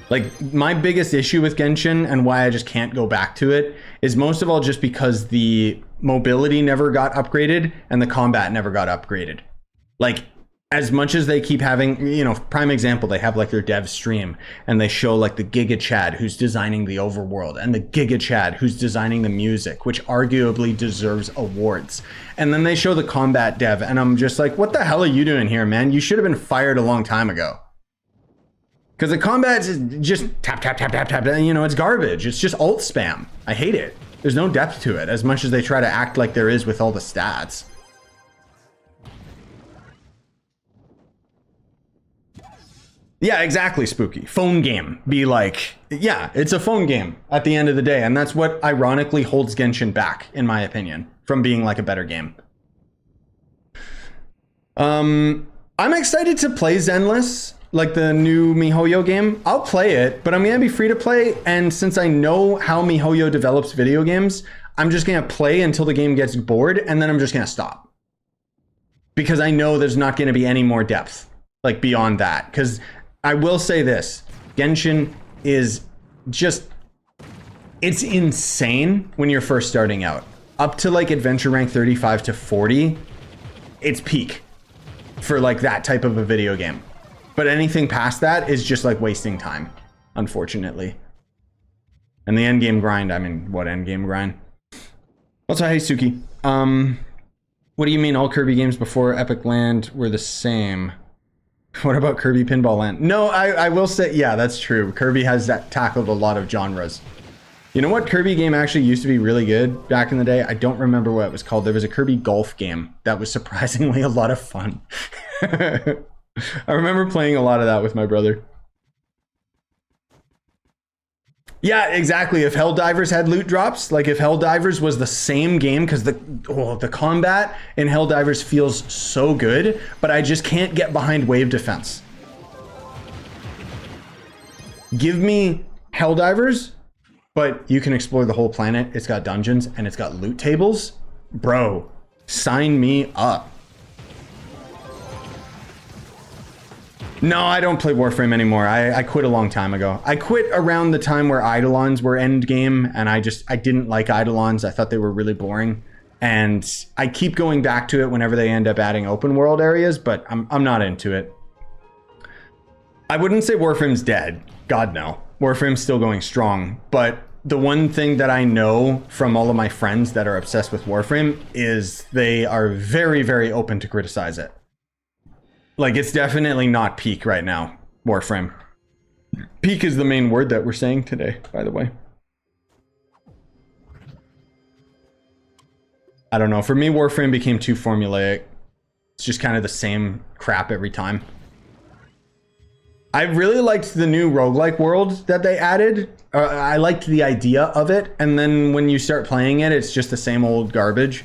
Like, my biggest issue with Genshin and why I just can't go back to it is most of all just because the mobility never got upgraded and the combat never got upgraded. Like, as much as they keep having, you know, prime example, they have like their dev stream and they show like the Giga Chad who's designing the overworld and the Giga Chad who's designing the music, which arguably deserves awards. And then they show the combat dev and I'm just like, what the hell are you doing here, man? You should have been fired a long time ago. Because the combat is just tap, tap, tap, tap, tap. You know, it's garbage. It's just alt spam. I hate it. There's no depth to it, as much as they try to act like there is with all the stats. Yeah, exactly, Spooky. Phone game. Be like, yeah, it's a phone game at the end of the day. And that's what ironically holds Genshin back, in my opinion, from being like a better game. I'm excited to play Zenless. Like the new MiHoYo game. I'll play it, but I'm gonna be free to play. And since I know how MiHoYo develops video games, I'm just gonna play until the game gets bored, and then I'm just gonna stop. Because I know there's not gonna be any more depth, like beyond that. Because I will say this, Genshin is just, it's insane when you're first starting out. Up to like adventure rank 35 to 40, it's peak for like that type of a video game. But anything past that is just like wasting time, unfortunately. And the endgame grind, I mean, what endgame grind? Also, hey, Suki. What do you mean all Kirby games before Epic Land were the same? What about Kirby Pinball Land? No, I will say, yeah, that's true. Kirby has tackled a lot of genres. You know what Kirby game actually used to be really good back in the day? I don't remember what it was called. There was a Kirby golf game that was surprisingly a lot of fun. I remember playing a lot of that with my brother. Yeah, exactly. If Helldivers had loot drops, like if Helldivers was the same game, because the combat in Helldivers feels so good, but I just can't get behind wave defense. Give me Helldivers, but you can explore the whole planet. It's got dungeons and it's got loot tables. Bro, sign me up. No, I don't play Warframe anymore. I quit a long time ago. I quit around the time where Eidolons were endgame, and I didn't like Eidolons. I thought they were really boring. And I keep going back to it whenever they end up adding open world areas, but I'm not into it. I wouldn't say Warframe's dead. God, no. Warframe's still going strong. But the one thing that I know from all of my friends that are obsessed with Warframe is they are very, very open to criticize it. Like, it's definitely not peak right now, Warframe. Peak is the main word that we're saying today, by the way. I don't know. For me, Warframe became too formulaic. It's just kind of the same crap every time. I really liked the new roguelike world that they added. I liked the idea of it. And then when you start playing it, it's just the same old garbage.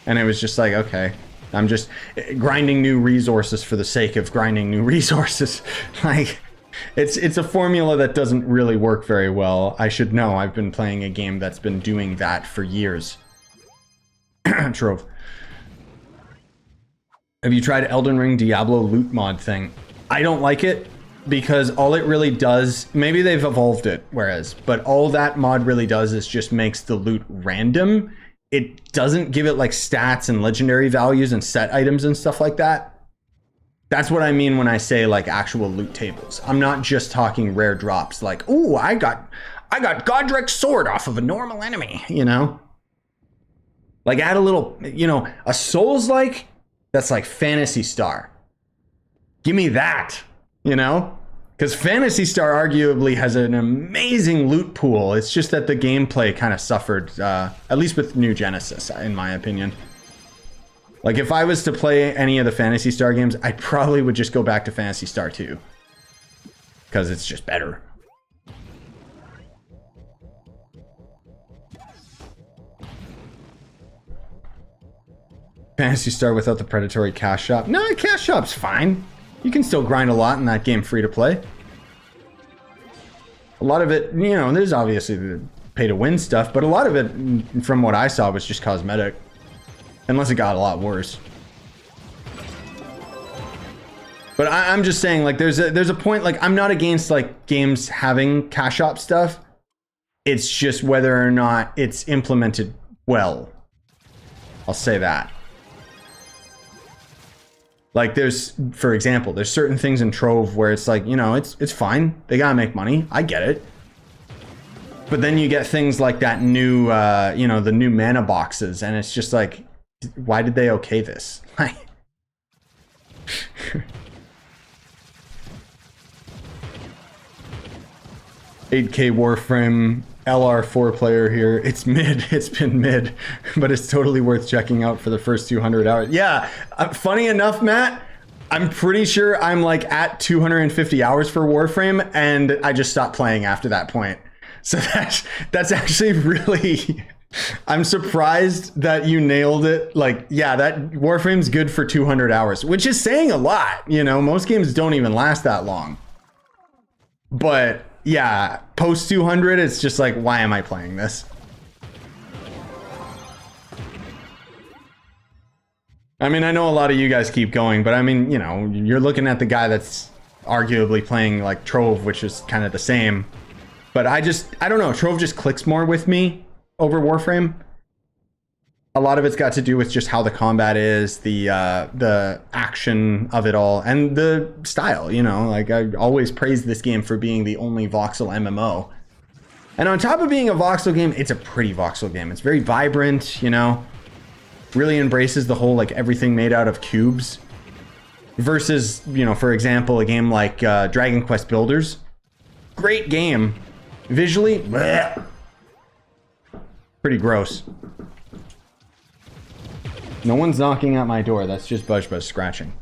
And it was just like, okay. I'm just grinding new resources for the sake of grinding new resources. Like, it's a formula that doesn't really work very well. I should know. I've been playing a game that's been doing that for years. Trove. Have you tried Elden Ring Diablo loot mod thing? I don't like it because all it really does, maybe they've evolved it, but all that mod really does is just makes the loot random. It doesn't give it like stats and legendary values and set items and stuff like that. That's what I mean when I say like actual loot tables. I'm not just talking rare drops like, ooh, I got Godrick's sword off of a normal enemy, you know? Like add a little, you know, a Souls-like that's like Phantasy Star. Give me that, you know? Because Phantasy Star arguably has an amazing loot pool. It's just that the gameplay kind of suffered, at least with New Genesis, in my opinion. Like if I was to play any of the Phantasy Star games, I probably would just go back to Phantasy Star 2. Because it's just better. Phantasy Star without the predatory cash shop. No, cash shop's fine. You can still grind a lot in that game free to play. A lot of it, you know, there's obviously the pay to win stuff, but a lot of it, from what I saw, was just cosmetic. Unless it got a lot worse. But I'm just saying, like, there's a point, like, I'm not against, like, games having cash shop stuff. It's just whether or not it's implemented well. I'll say that. Like there's, for example, there's certain things in Trove where it's like, you know, it's fine. They gotta make money. I get it. But then you get things like that new, you know, the new mana boxes, and it's just like, why did they okay this? Like, 8K Warframe LR4 player here. It's mid. It's been mid, but it's totally worth checking out for the first 200 hours. Yeah, funny enough, Matt, I'm pretty sure I'm like at 250 hours for Warframe, and I just stopped playing after that point. So that's actually really... I'm surprised that you nailed it. Like, yeah, that Warframe's good for 200 hours, which is saying a lot. You know, most games don't even last that long. But yeah, post 200, it's just like, why am I playing this? I mean, I know a lot of you guys keep going, but I mean, you know, you're looking at the guy that's arguably playing like Trove, which is kind of the same. But I don't know, Trove just clicks more with me over Warframe. A lot of it's got to do with just how the combat is, the action of it all, and the style, you know. Like, I always praise this game for being the only voxel MMO. And on top of being a voxel game, it's a pretty voxel game. It's very vibrant, you know. Really embraces the whole, like, everything made out of cubes. Versus, you know, for example, a game like Dragon Quest Builders. Great game. Visually, bleh. Pretty gross. No one's knocking at my door. That's just Buzz scratching.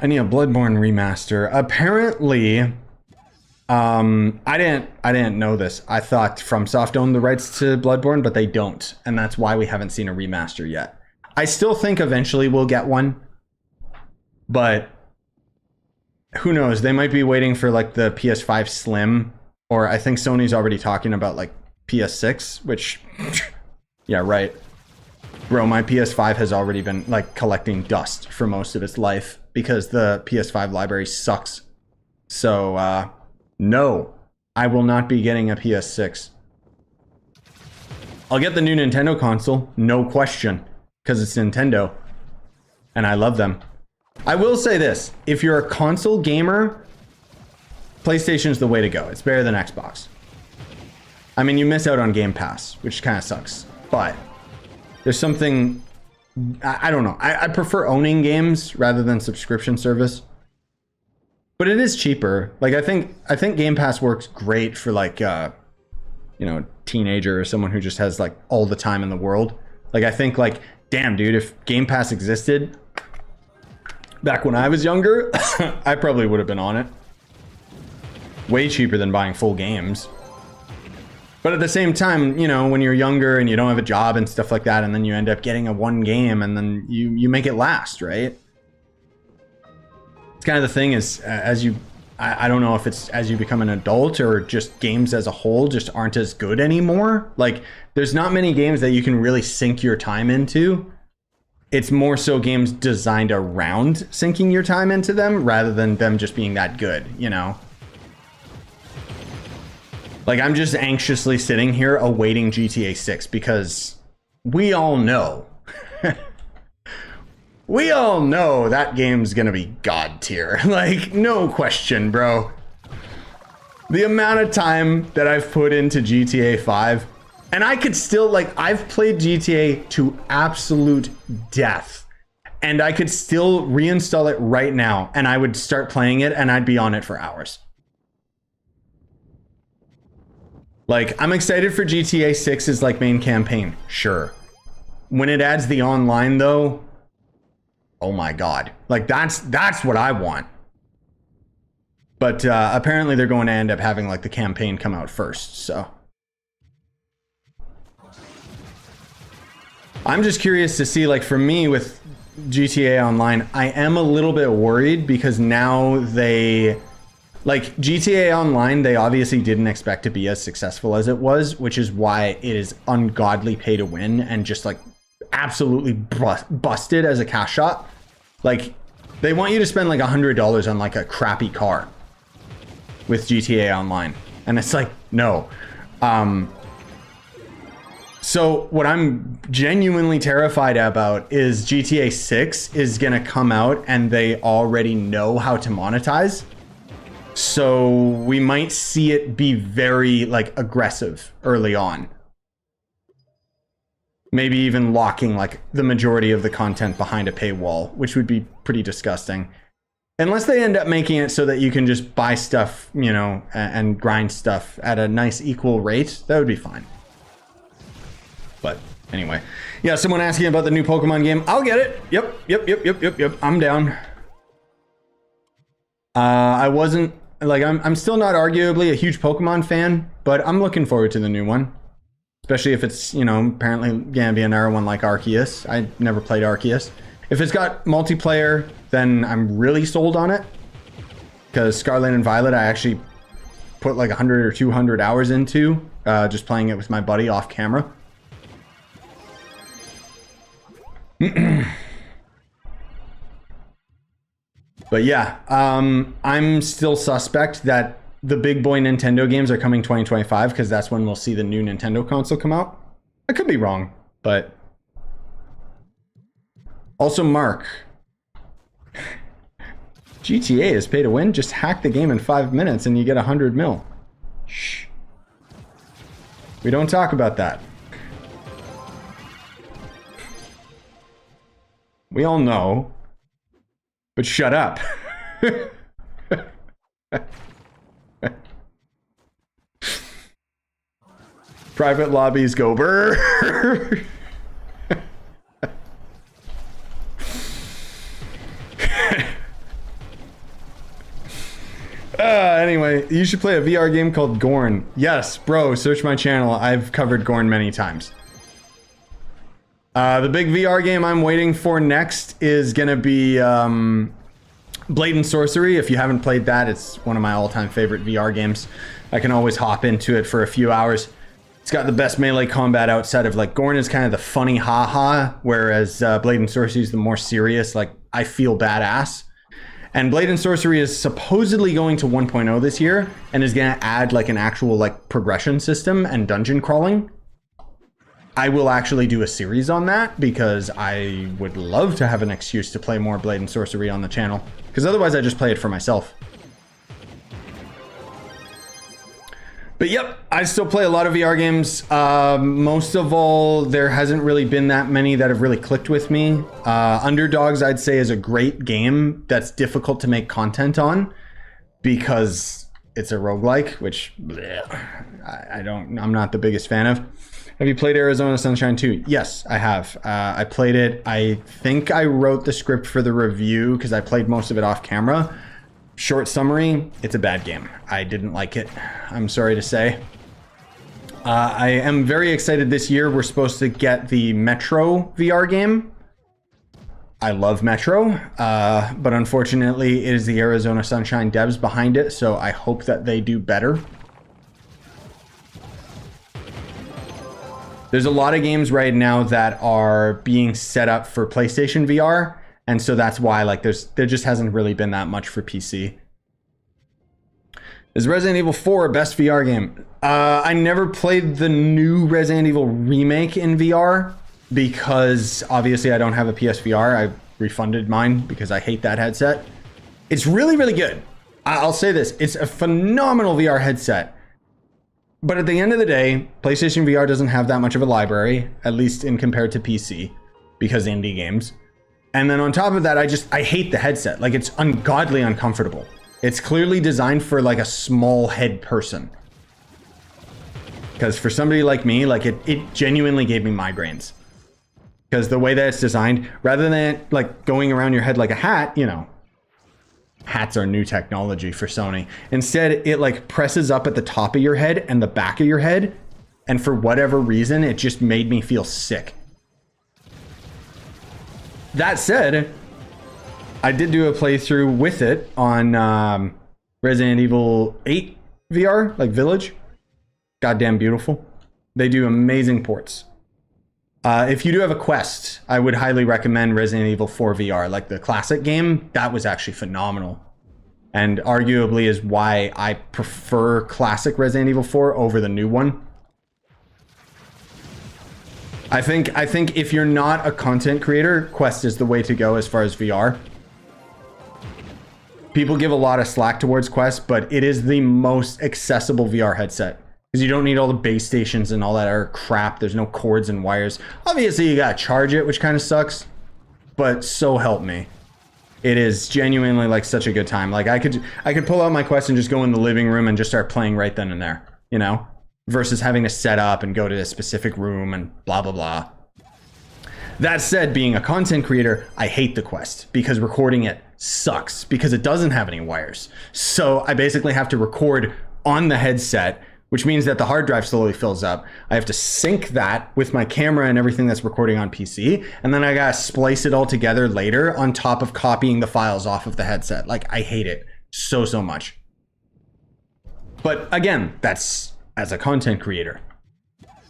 I need a Bloodborne remaster. Apparently, I didn't know this. I thought FromSoft owned the rights to Bloodborne, but they don't, and that's why we haven't seen a remaster yet. I still think eventually we'll get one, but who knows? They might be waiting for like the PS5 Slim, or I think Sony's already talking about like PS6, which, yeah, right. Bro, my PS5 has already been like collecting dust for most of its life because the PS5 library sucks. So, no, I will not be getting a PS6. I'll get the new Nintendo console, no question, because it's Nintendo, and I love them. I will say this, if you're a console gamer, PlayStation's the way to go. It's better than Xbox. I mean, you miss out on Game Pass, which kind of sucks, but there's something, I don't know. I prefer owning games rather than subscription service, but it is cheaper. Like, I think Game Pass works great for like, you know, a teenager or someone who just has like all the time in the world. Like, I think like, damn dude, if Game Pass existed back when I was younger, I probably would have been on it. Way cheaper than buying full games. But at the same time, you know, when you're younger and you don't have a job and stuff like that, and then you end up getting a one game and then you make it last, right? It's kind of the thing is, as you, I don't know if it's as you become an adult or just games as a whole just aren't as good anymore. Like, there's not many games that you can really sink your time into. It's more so games designed around sinking your time into them rather than them just being that good, you know? Like, I'm just anxiously sitting here awaiting GTA 6 because we all know, we all know that game's gonna be god tier. Like, no question, bro. The amount of time that I've put into GTA 5, and I could still, like, I've played GTA to absolute death, and I could still reinstall it right now, and I would start playing it, and I'd be on it for hours. Like, I'm excited for GTA 6's, like, main campaign. Sure. When it adds the online, though, oh my God. Like, that's what I want. But apparently they're going to end up having, like, the campaign come out first, so. I'm just curious to see, like, for me with GTA Online, I am a little bit worried because now they, like, GTA Online, they obviously didn't expect to be as successful as it was, which is why it is ungodly pay to win and just, like, absolutely busted as a cash shot. Like, they want you to spend, like, $100 on, like, a crappy car with GTA Online, and it's like, no. So what I'm genuinely terrified about is GTA 6 is gonna come out and they already know how to monetize. So we might see it be very, like, aggressive early on. Maybe even locking, like, the majority of the content behind a paywall, which would be pretty disgusting. Unless they end up making it so that you can just buy stuff, you know, and grind stuff at a nice equal rate, that would be fine. But anyway, yeah, someone asking about the new Pokemon game. I'll get it. Yep. I'm down. I wasn't, like, I'm still not arguably a huge Pokemon fan, but I'm looking forward to the new one. Especially if it's, you know, apparently gonna be another one like Arceus. I never played Arceus. If it's got multiplayer, then I'm really sold on it. Because Scarlet and Violet, I actually put like 100 or 200 hours into, just playing it with my buddy off camera. But yeah, I'm still suspect that the big boy Nintendo games are coming 2025 because that's when we'll see the new Nintendo console come out. I could be wrong, but... Also, Mark. GTA is pay to win. Just hack the game in 5 minutes and you get 100 mil. Shh. We don't talk about that. We all know. But shut up. Private lobbies go brrr. Anyway, you should play a VR game called Gorn. Yes, bro, search my channel. I've covered Gorn many times. The big VR game I'm waiting for next is gonna be Blade and Sorcery. If you haven't played that, it's one of my all-time favorite VR games. I can always hop into it for a few hours. It's got the best melee combat outside of, like, Gorn is kind of the funny haha, whereas Blade and Sorcery is the more serious, like, I feel badass. And Blade and Sorcery is supposedly going to 1.0 this year and is going to add, like, an actual, like, progression system and dungeon crawling. I will actually do a series on that because I would love to have an excuse to play more Blade and Sorcery on the channel, because otherwise I just play it for myself. But yep, I still play a lot of VR games. Most of all, there hasn't really been that many that have really clicked with me. Underdogs, I'd say, is a great game that's difficult to make content on because it's a roguelike, which bleh, I'm not the biggest fan of. Have you played Arizona Sunshine 2? Yes, I have. I played it. I think I wrote the script for the review because I played most of it off camera. Short summary, it's a bad game. I didn't like it, I'm sorry to say. I am very excited this year. We're supposed to get the Metro VR game. I love Metro, but unfortunately it is the Arizona Sunshine devs behind it, so I hope that they do better. There's a lot of games right now that are being set up for PlayStation VR, and so that's why, like, there just hasn't really been that much for PC. Is Resident Evil 4 best VR game? I never played the new Resident Evil remake in VR because obviously I don't have a PSVR. I refunded mine because I hate that headset. It's really, really good. I'll say this, it's a phenomenal VR headset. But at the end of the day, PlayStation VR doesn't have that much of a library, at least in compared to PC, because indie games. And then on top of that, I hate the headset. Like, it's ungodly uncomfortable. It's clearly designed for like a small head person. Because for somebody like me, like it genuinely gave me migraines. Because the way that it's designed, rather than like going around your head like a hat, you know, hats are new technology for Sony. Instead, it like presses up at the top of your head and the back of your head. And for whatever reason, it just made me feel sick. That said, I did do a playthrough with it on Resident Evil 8 VR, like Village. Goddamn beautiful. They do amazing ports. If you do have a Quest, I would highly recommend Resident Evil 4 VR. Like the classic game, that was actually phenomenal. And arguably is why I prefer classic Resident Evil 4 over the new one. I think if you're not a content creator, Quest is the way to go as far as VR. People give a lot of slack towards Quest, but it is the most accessible VR headset. Because you don't need all the base stations and all that other crap. There's no cords and wires. Obviously, you gotta charge it, which kind of sucks. But so help me. It is genuinely like such a good time. Like I could pull out my Quest and just go in the living room and just start playing right then and there. You know? Versus having to set up and go to a specific room and blah, blah, blah. That said, being a content creator, I hate the Quest. Because recording it sucks. Because it doesn't have any wires. So I basically have to record on the headset, which means that the hard drive slowly fills up. I have to sync that with my camera and everything that's recording on PC. And then I gotta splice it all together later on top of copying the files off of the headset. Like, I hate it so, so much. But again, that's as a content creator.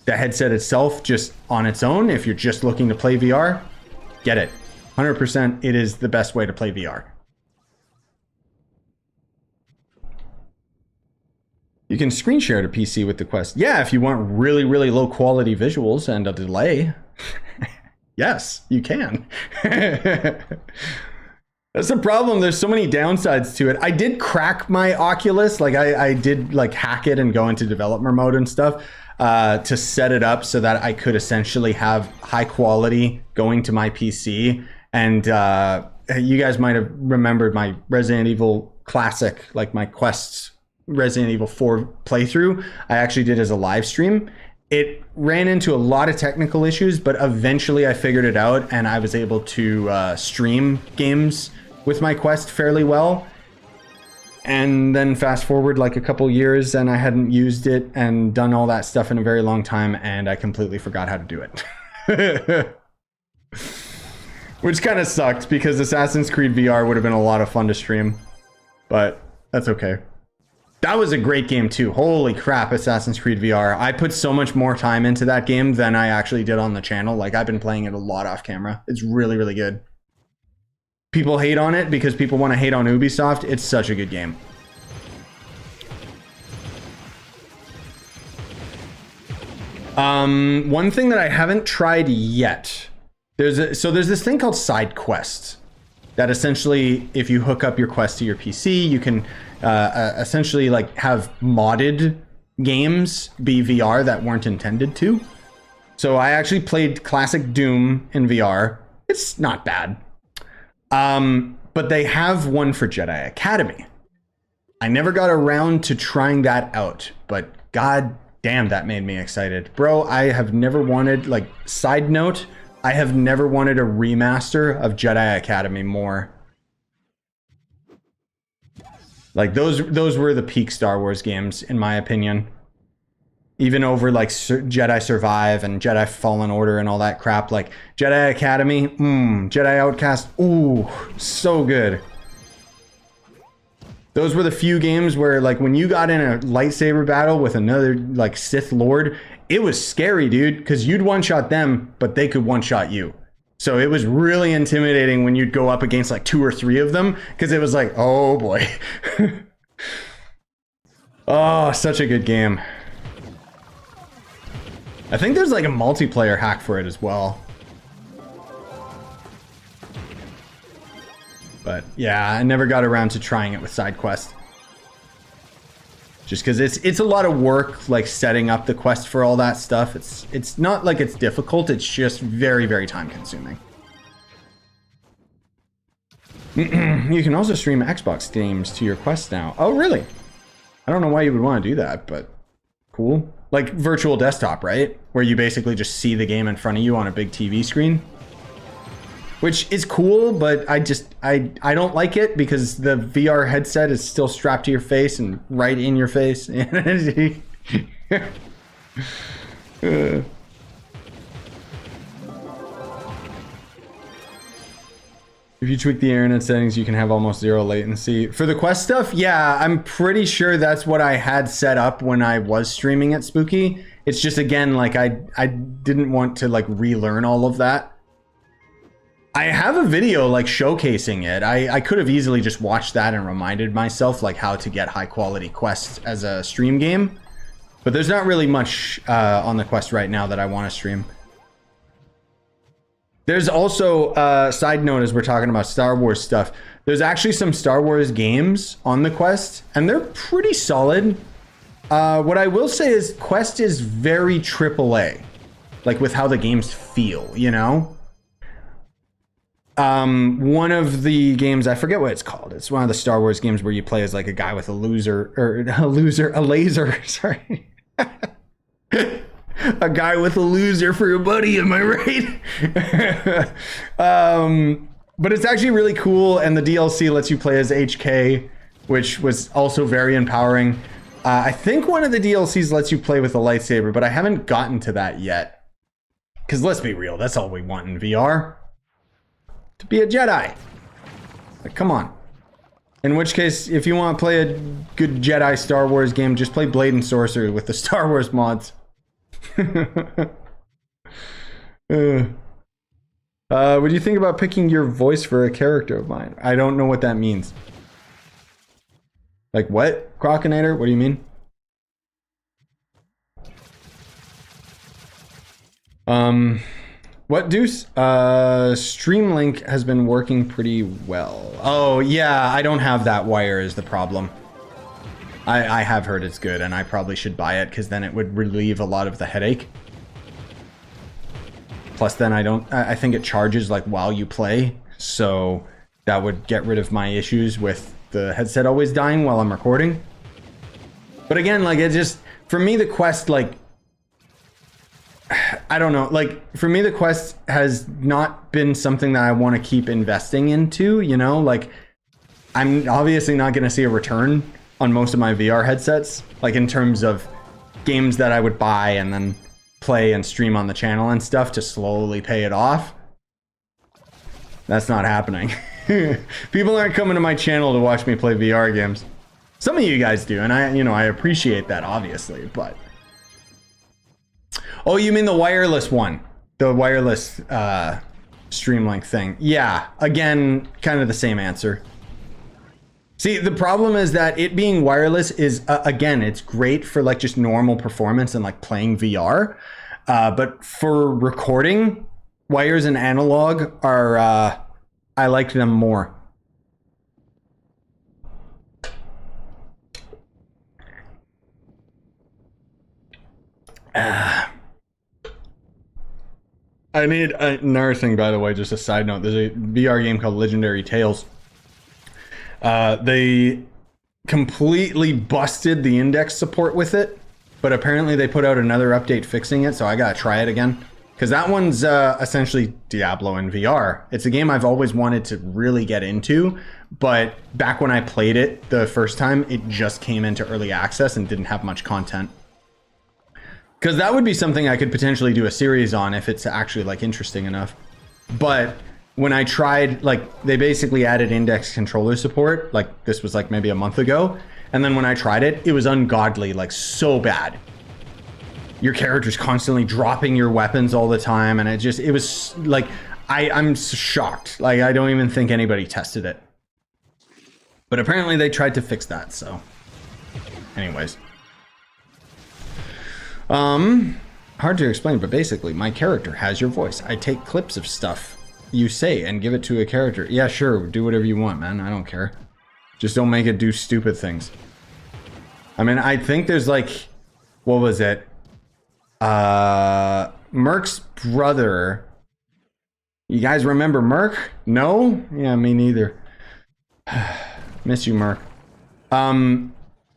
The headset itself, just on its own, if you're just looking to play VR, get it. 100% it is the best way to play VR. You can screen share to PC with the Quest. Yeah, if you want really, really low quality visuals and a delay. Yes, you can. That's the problem. There's so many downsides to it. I did crack my Oculus. Like I did like hack it and go into developer mode and stuff to set it up so that I could essentially have high quality going to my PC. And you guys might have remembered my Resident Evil Classic, like my Quest Resident Evil 4 playthrough. I actually did as a live stream. It ran into a lot of technical issues, but eventually I figured it out and I was able to stream games with my Quest fairly well. And then fast forward like a couple years and I hadn't used it and done all that stuff in a very long time and I completely forgot how to do it. Which kind of sucked because Assassin's Creed VR would have been a lot of fun to stream, but that's okay. That was a great game too. Holy crap, Assassin's Creed VR. I put so much more time into that game than I actually did on the channel. Like, I've been playing it a lot off camera. It's really, really good. People hate on it because people want to hate on Ubisoft. It's such a good game. One thing that I haven't tried yet. There's this thing called side quests that essentially, if you hook up your Quest to your PC, you can essentially like have modded games be VR that weren't intended to. So I actually played classic Doom in VR. It's not bad. But they have one for Jedi Academy. I never got around to trying that out, but god damn, that made me excited. Bro, I have never wanted, like, side note, I have never wanted a remaster of Jedi Academy more. Like, those were the peak Star Wars games, in my opinion. Even over, like, Jedi Survive and Jedi Fallen Order and all that crap. Like, Jedi Academy, Jedi Outcast, ooh, so good. Those were the few games where, like, when you got in a lightsaber battle with another, like, Sith Lord, it was scary, dude, because you'd one-shot them, but they could one-shot you. So it was really intimidating when you'd go up against, like, 2 or 3 of them, because it was like, oh, boy. Oh, such a good game. I think there's, like, a multiplayer hack for it as well. But yeah, I never got around to trying it with side quests. just because it's a lot of work, like setting up the quest for all that stuff. It's not like it's difficult, it's just very, very time consuming. You can also stream Xbox games to your quest now. Oh, really? I don't know why you would want to do that, but cool. Like virtual desktop, right? Where you basically just see the game in front of you on a big TV screen. Which is cool, but I don't like it because the VR headset is still strapped to your face and right in your face. If you tweak the internet settings, you can have almost 0 latency. For the quest stuff, yeah, I'm pretty sure that's what I had set up when I was streaming at Spooky. It's just, again, like I didn't want to like relearn all of that. I have a video like showcasing it. I could have easily just watched that and reminded myself like how to get high quality quests as a stream game. But there's not really much on the quest right now that I want to stream. There's also, side note as we're talking about Star Wars stuff, there's actually some Star Wars games on the Quest, and they're pretty solid. What I will say is Quest is very AAA, like with how the games feel, you know? One of the games, I forget what it's called. It's one of the Star Wars games where you play as like a guy with a laser, sorry. A guy with a loser for a buddy, am I right? But it's actually really cool, and the DLC lets you play as HK, which was also very empowering. I think one of the DLCs lets you play with a lightsaber, but I haven't gotten to that yet. Because let's be real, that's all we want in VR. To be a Jedi. Like, come on. In which case, if you want to play a good Jedi Star Wars game, just play Blade and Sorcery with the Star Wars mods. What do you think about picking your voice for a character of mine? I don't know what that means. Like what? Crocinator? What do you mean? What Deuce? Streamlink has been working pretty well. Oh yeah, I don't have that wire is the problem. I have heard it's good, and I probably should buy it because then it would relieve a lot of the headache. Plus, then I think it charges like while you play, so that would get rid of my issues with the headset always dying while I'm recording. But again, like it just, for me, the Quest, like, I don't know, like for me, the Quest has not been something that I want to keep investing into, you know, like I'm obviously not going to see a return on most of my VR headsets, like in terms of games that I would buy and then play and stream on the channel and stuff to slowly pay it off. That's not happening. People aren't coming to my channel to watch me play VR games. Some of you guys do, and I appreciate that, obviously, but... Oh, you mean the wireless one? The wireless Streamlink thing. Yeah, again, kind of the same answer. See, the problem is that it being wireless is, again, it's great for like just normal performance and like playing VR. But for recording, wires and analog are, I like them more. I need another thing, by the way, just a side note. There's a VR game called Legendary Tales. They completely busted the index support with it, but apparently they put out another update fixing it, so I gotta try it again. Because that one's essentially Diablo in VR. It's a game I've always wanted to really get into, but back when I played it the first time, it just came into early access and didn't have much content. Because that would be something I could potentially do a series on if it's actually like interesting enough. But when I tried, like they basically added index controller support, like this was like maybe a month ago. And then when I tried it, it was ungodly, like so bad. Your character's constantly dropping your weapons all the time. And it was like, I'm shocked. Like I don't even think anybody tested it. But apparently they tried to fix that, so. Anyways. Hard to explain, but basically my character has your voice. I take clips of stuff you say and give it to a character. Yeah, sure, do whatever you want, man. I don't care. Just don't make it do stupid things. I mean, I think there's like, what was it? Merc's brother. You guys remember Merc? No? Yeah, me neither. Miss you, Merc.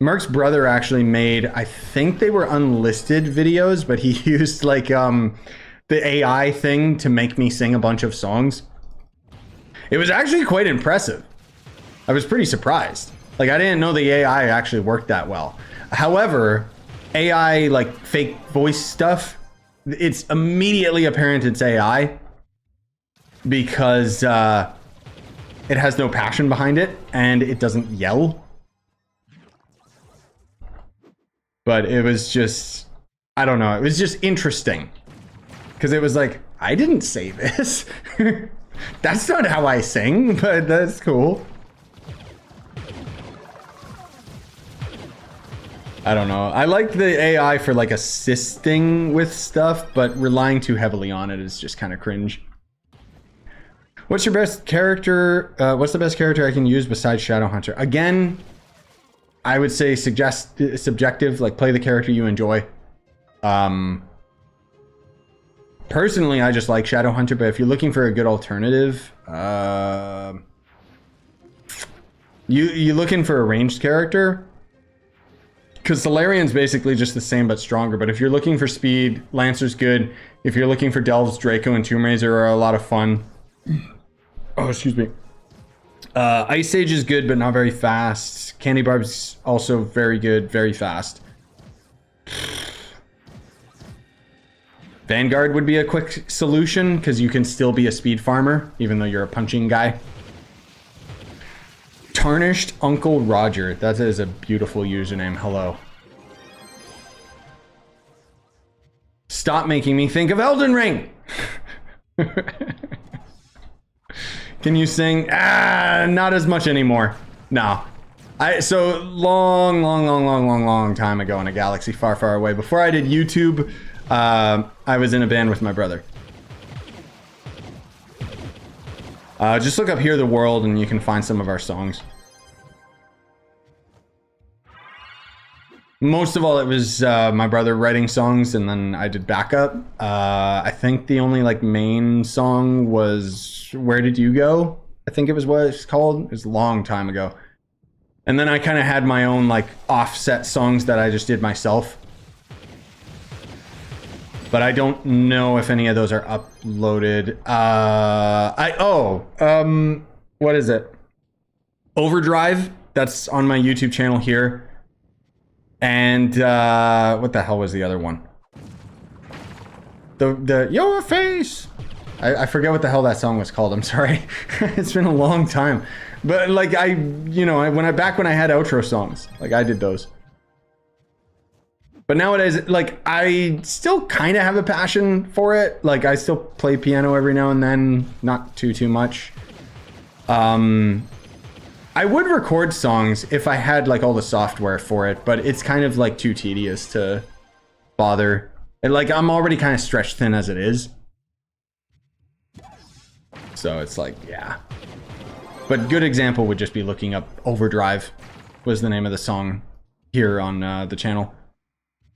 Merc's brother actually made, I think they were unlisted videos, but he used like the AI thing to make me sing a bunch of songs. It was actually quite impressive. I was pretty surprised. Like, I didn't know the AI actually worked that well. However, AI, like fake voice stuff, it's immediately apparent it's AI because it has no passion behind it and it doesn't yell. But it was just, I don't know, it was just interesting because it was like, I didn't say this. That's not how I sing, but that's cool. I don't know. I like the AI for like assisting with stuff, but relying too heavily on it is just kind of cringe. What's your best character? What's the best character I can use besides Shadowhunter? Again, I would say subjective, like play the character you enjoy. Personally, I just like Shadowhunter, but if you're looking for a good alternative, you looking for a ranged character? Because Solarian's basically just the same but stronger. But if you're looking for speed, Lancer's good. If you're looking for Delves, Draco and Tomb Raiser are a lot of fun. Oh, excuse me. Ice Sage is good, but not very fast. Candy Barb's also very good, very fast. Vanguard would be a quick solution, because you can still be a speed farmer, even though you're a punching guy. Tarnished Uncle Roger. That is a beautiful username. Hello. Stop making me think of Elden Ring! Can you sing? Not as much anymore. No. So long time ago in a galaxy far, far away, before I did YouTube, I was in a band with my brother. Just look up Hear the World and you can find some of our songs. Most of all, it was my brother writing songs, and then I did backup. I think the only like main song was Where Did You Go? I think it was what it's called. It was a long time ago. And then I kind of had my own like offset songs that I just did myself. But I don't know if any of those are uploaded. What is it? Overdrive. That's on my YouTube channel here. And what the hell was the other one? The Your Face. I forget what the hell that song was called. I'm sorry. It's been a long time. But like when I had outro songs, like I did those. But nowadays, like I still kind of have a passion for it. Like I still play piano every now and then, not too much. I would record songs if I had like all the software for it, but it's kind of like too tedious to bother. And like I'm already kind of stretched thin as it is. So it's like, yeah. But good example would just be looking up Overdrive was the name of the song here on the channel.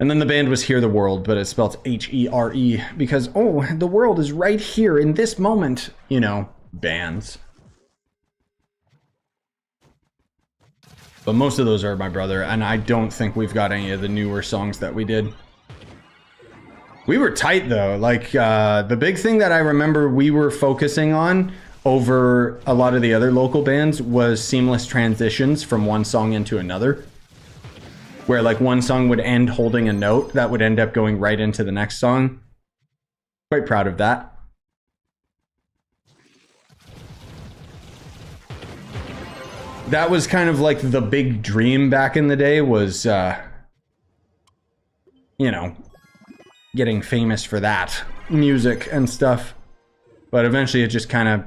And then the band was Hear the World, but it's spelled H-E-R-E because, oh, the world is right here in this moment. You know, bands. But most of those are my brother, and I don't think we've got any of the newer songs that we did. We were tight, though. Like, the big thing that I remember we were focusing on over a lot of the other local bands was seamless transitions from one song into another. Where, like, one song would end holding a note that would end up going right into the next song. Quite proud of that. That was kind of like the big dream back in the day was, you know, getting famous for that music and stuff. But eventually it just kind of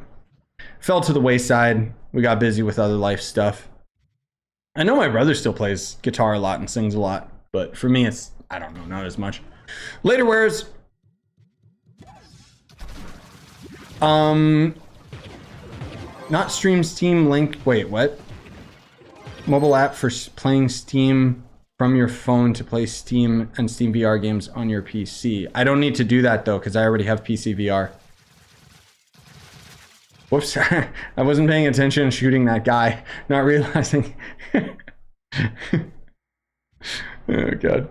fell to the wayside. We got busy with other life stuff. I know my brother still plays guitar a lot and sings a lot, but for me it's, I don't know, not as much. Later wears. Not stream Steam link. Wait, what? Mobile app for playing Steam from your phone to play Steam and Steam VR games on your PC. I don't need to do that though, because I already have PC VR. Whoops, I wasn't paying attention shooting that guy, not realizing. Oh god.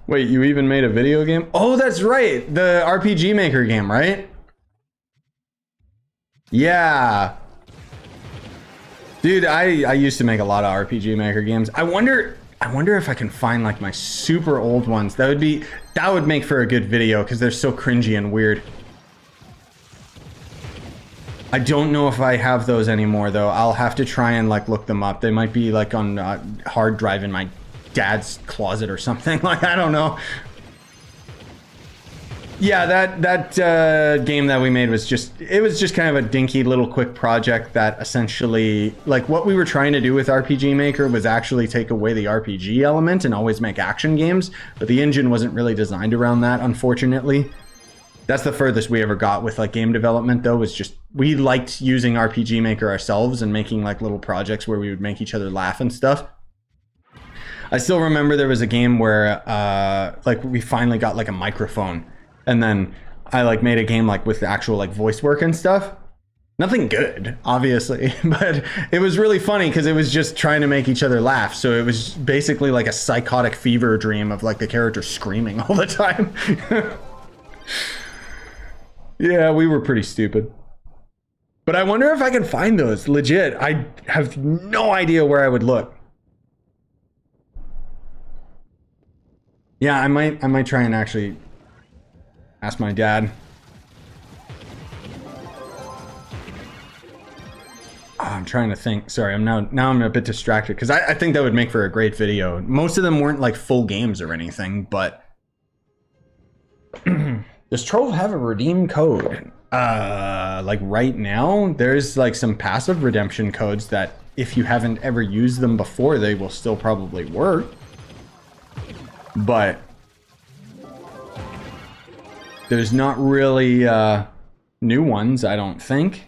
Wait, you even made a video game? Oh, that's right, the RPG Maker game, right? Yeah. Dude, I used to make a lot of RPG Maker games. I wonder if I can find like my super old ones. That would make for a good video because they're so cringy and weird. I don't know if I have those anymore though. I'll have to try and like look them up. They might be like on hard drive in my dad's closet or something. Like, I don't know. Yeah, that game that we made was just kind of a dinky little quick project that essentially, like, what we were trying to do with RPG Maker was actually take away the RPG element and always make action games, but the engine wasn't really designed around that, unfortunately. That's the furthest we ever got with like game development though, was just we liked using RPG Maker ourselves and making like little projects where we would make each other laugh and stuff. I still remember there was a game where like we finally got like a microphone. And then I like made a game like with the actual like voice work and stuff. Nothing good, obviously, but it was really funny because it was just trying to make each other laugh. So it was basically like a psychotic fever dream of like the character screaming all the time. Yeah, we were pretty stupid. But I wonder if I can find those. Legit, I have no idea where I would look. Yeah, I might try and actually ask my dad. Oh, I'm trying to think. Sorry, now I'm a bit distracted because I think that would make for a great video. Most of them weren't like full games or anything, but does Trove have a redeem code? Like right now, there's like some passive redemption codes that if you haven't ever used them before, they will still probably work. But there's not really new ones, I don't think.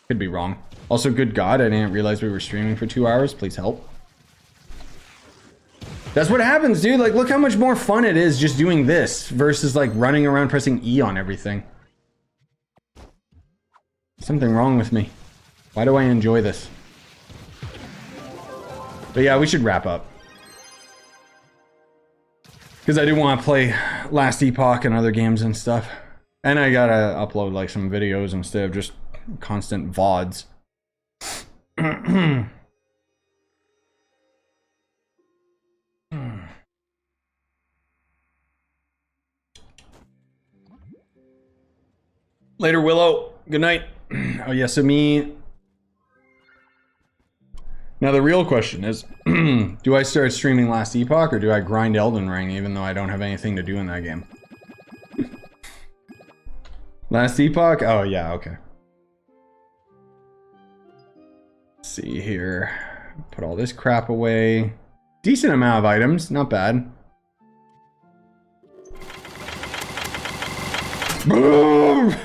Could be wrong. Also, good God, I didn't realize we were streaming for 2 hours. Please help. That's what happens, dude. Like, look how much more fun it is just doing this versus like running around pressing E on everything. Something wrong with me. Why do I enjoy this? But yeah, we should wrap up. Because I do want to play Last Epoch and other games and stuff. And I gotta upload like some videos instead of just constant VODs. Later, Willow. Good night. Oh yeah, so me. Now the real question is, do I start streaming Last Epoch or do I grind Elden Ring even though I don't have anything to do in that game? Last Epoch? Oh yeah, okay. Let's see here. Put all this crap away. Decent amount of items, not bad. Boom!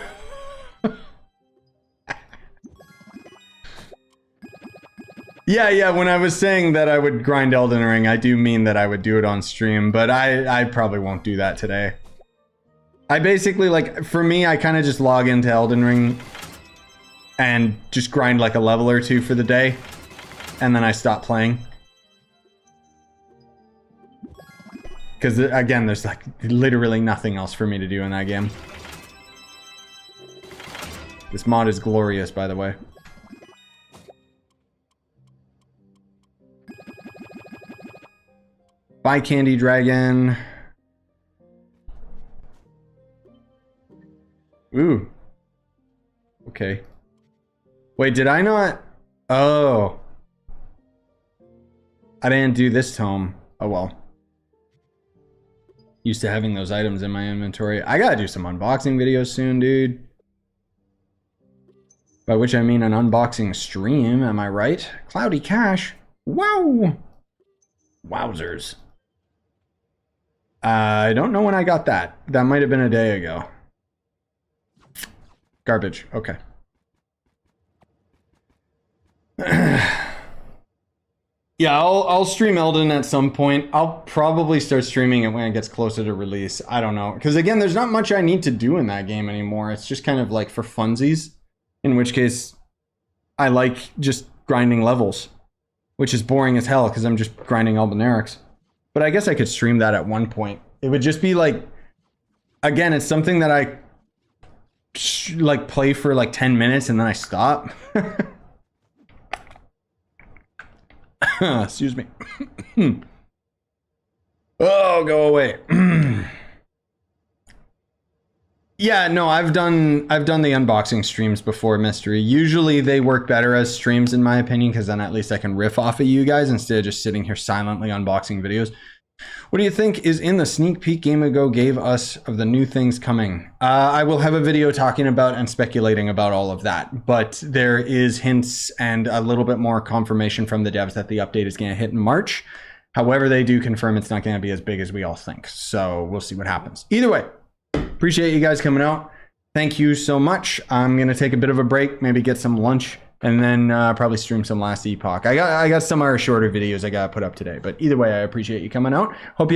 Yeah, when I was saying that I would grind Elden Ring, I do mean that I would do it on stream, but I probably won't do that today. I basically, like, for me, I kind of just log into Elden Ring and just grind like a level or two for the day, and then I stop playing. Because, again, there's like literally nothing else for me to do in that game. This mod is glorious, by the way. Bye, Candy Dragon. Ooh. Okay. Wait, did I not? Oh. I didn't do this tome. Oh well. Used to having those items in my inventory. I gotta do some unboxing videos soon, dude. By which I mean an unboxing stream, am I right? Cloudy Cash. Wow. Wowzers. I don't know when I got that. That might have been a day ago. Garbage. Okay. Yeah, I'll stream Elden at some point. I'll probably start streaming it when it gets closer to release. I don't know. Because again, there's not much I need to do in that game anymore. It's just kind of like for funsies. In which case, I like just grinding levels. Which is boring as hell because I'm just grinding Albinerics. But I guess I could stream that at one point. It would just be like... Again, it's something that I... like play for like 10 minutes and then I stop. Excuse me. Oh, go away. Yeah, no, I've done the unboxing streams before, Mystery. Usually they work better as streams in my opinion, because then at least I can riff off of you guys instead of just sitting here silently unboxing videos. What do you think is in the sneak peek Game Ago gave us of the new things coming? I will have a video talking about and speculating about all of that, but there is hints and a little bit more confirmation from the devs that the update is going to hit in March. However, they do confirm it's not going to be as big as we all think, so we'll see what happens. Either way, appreciate you guys coming out. Thank you so much. I'm going to take a bit of a break, maybe get some lunch, and then probably stream some last Epoch. I got some of our shorter videos I got to put up today. But either way, I appreciate you coming out. Hope you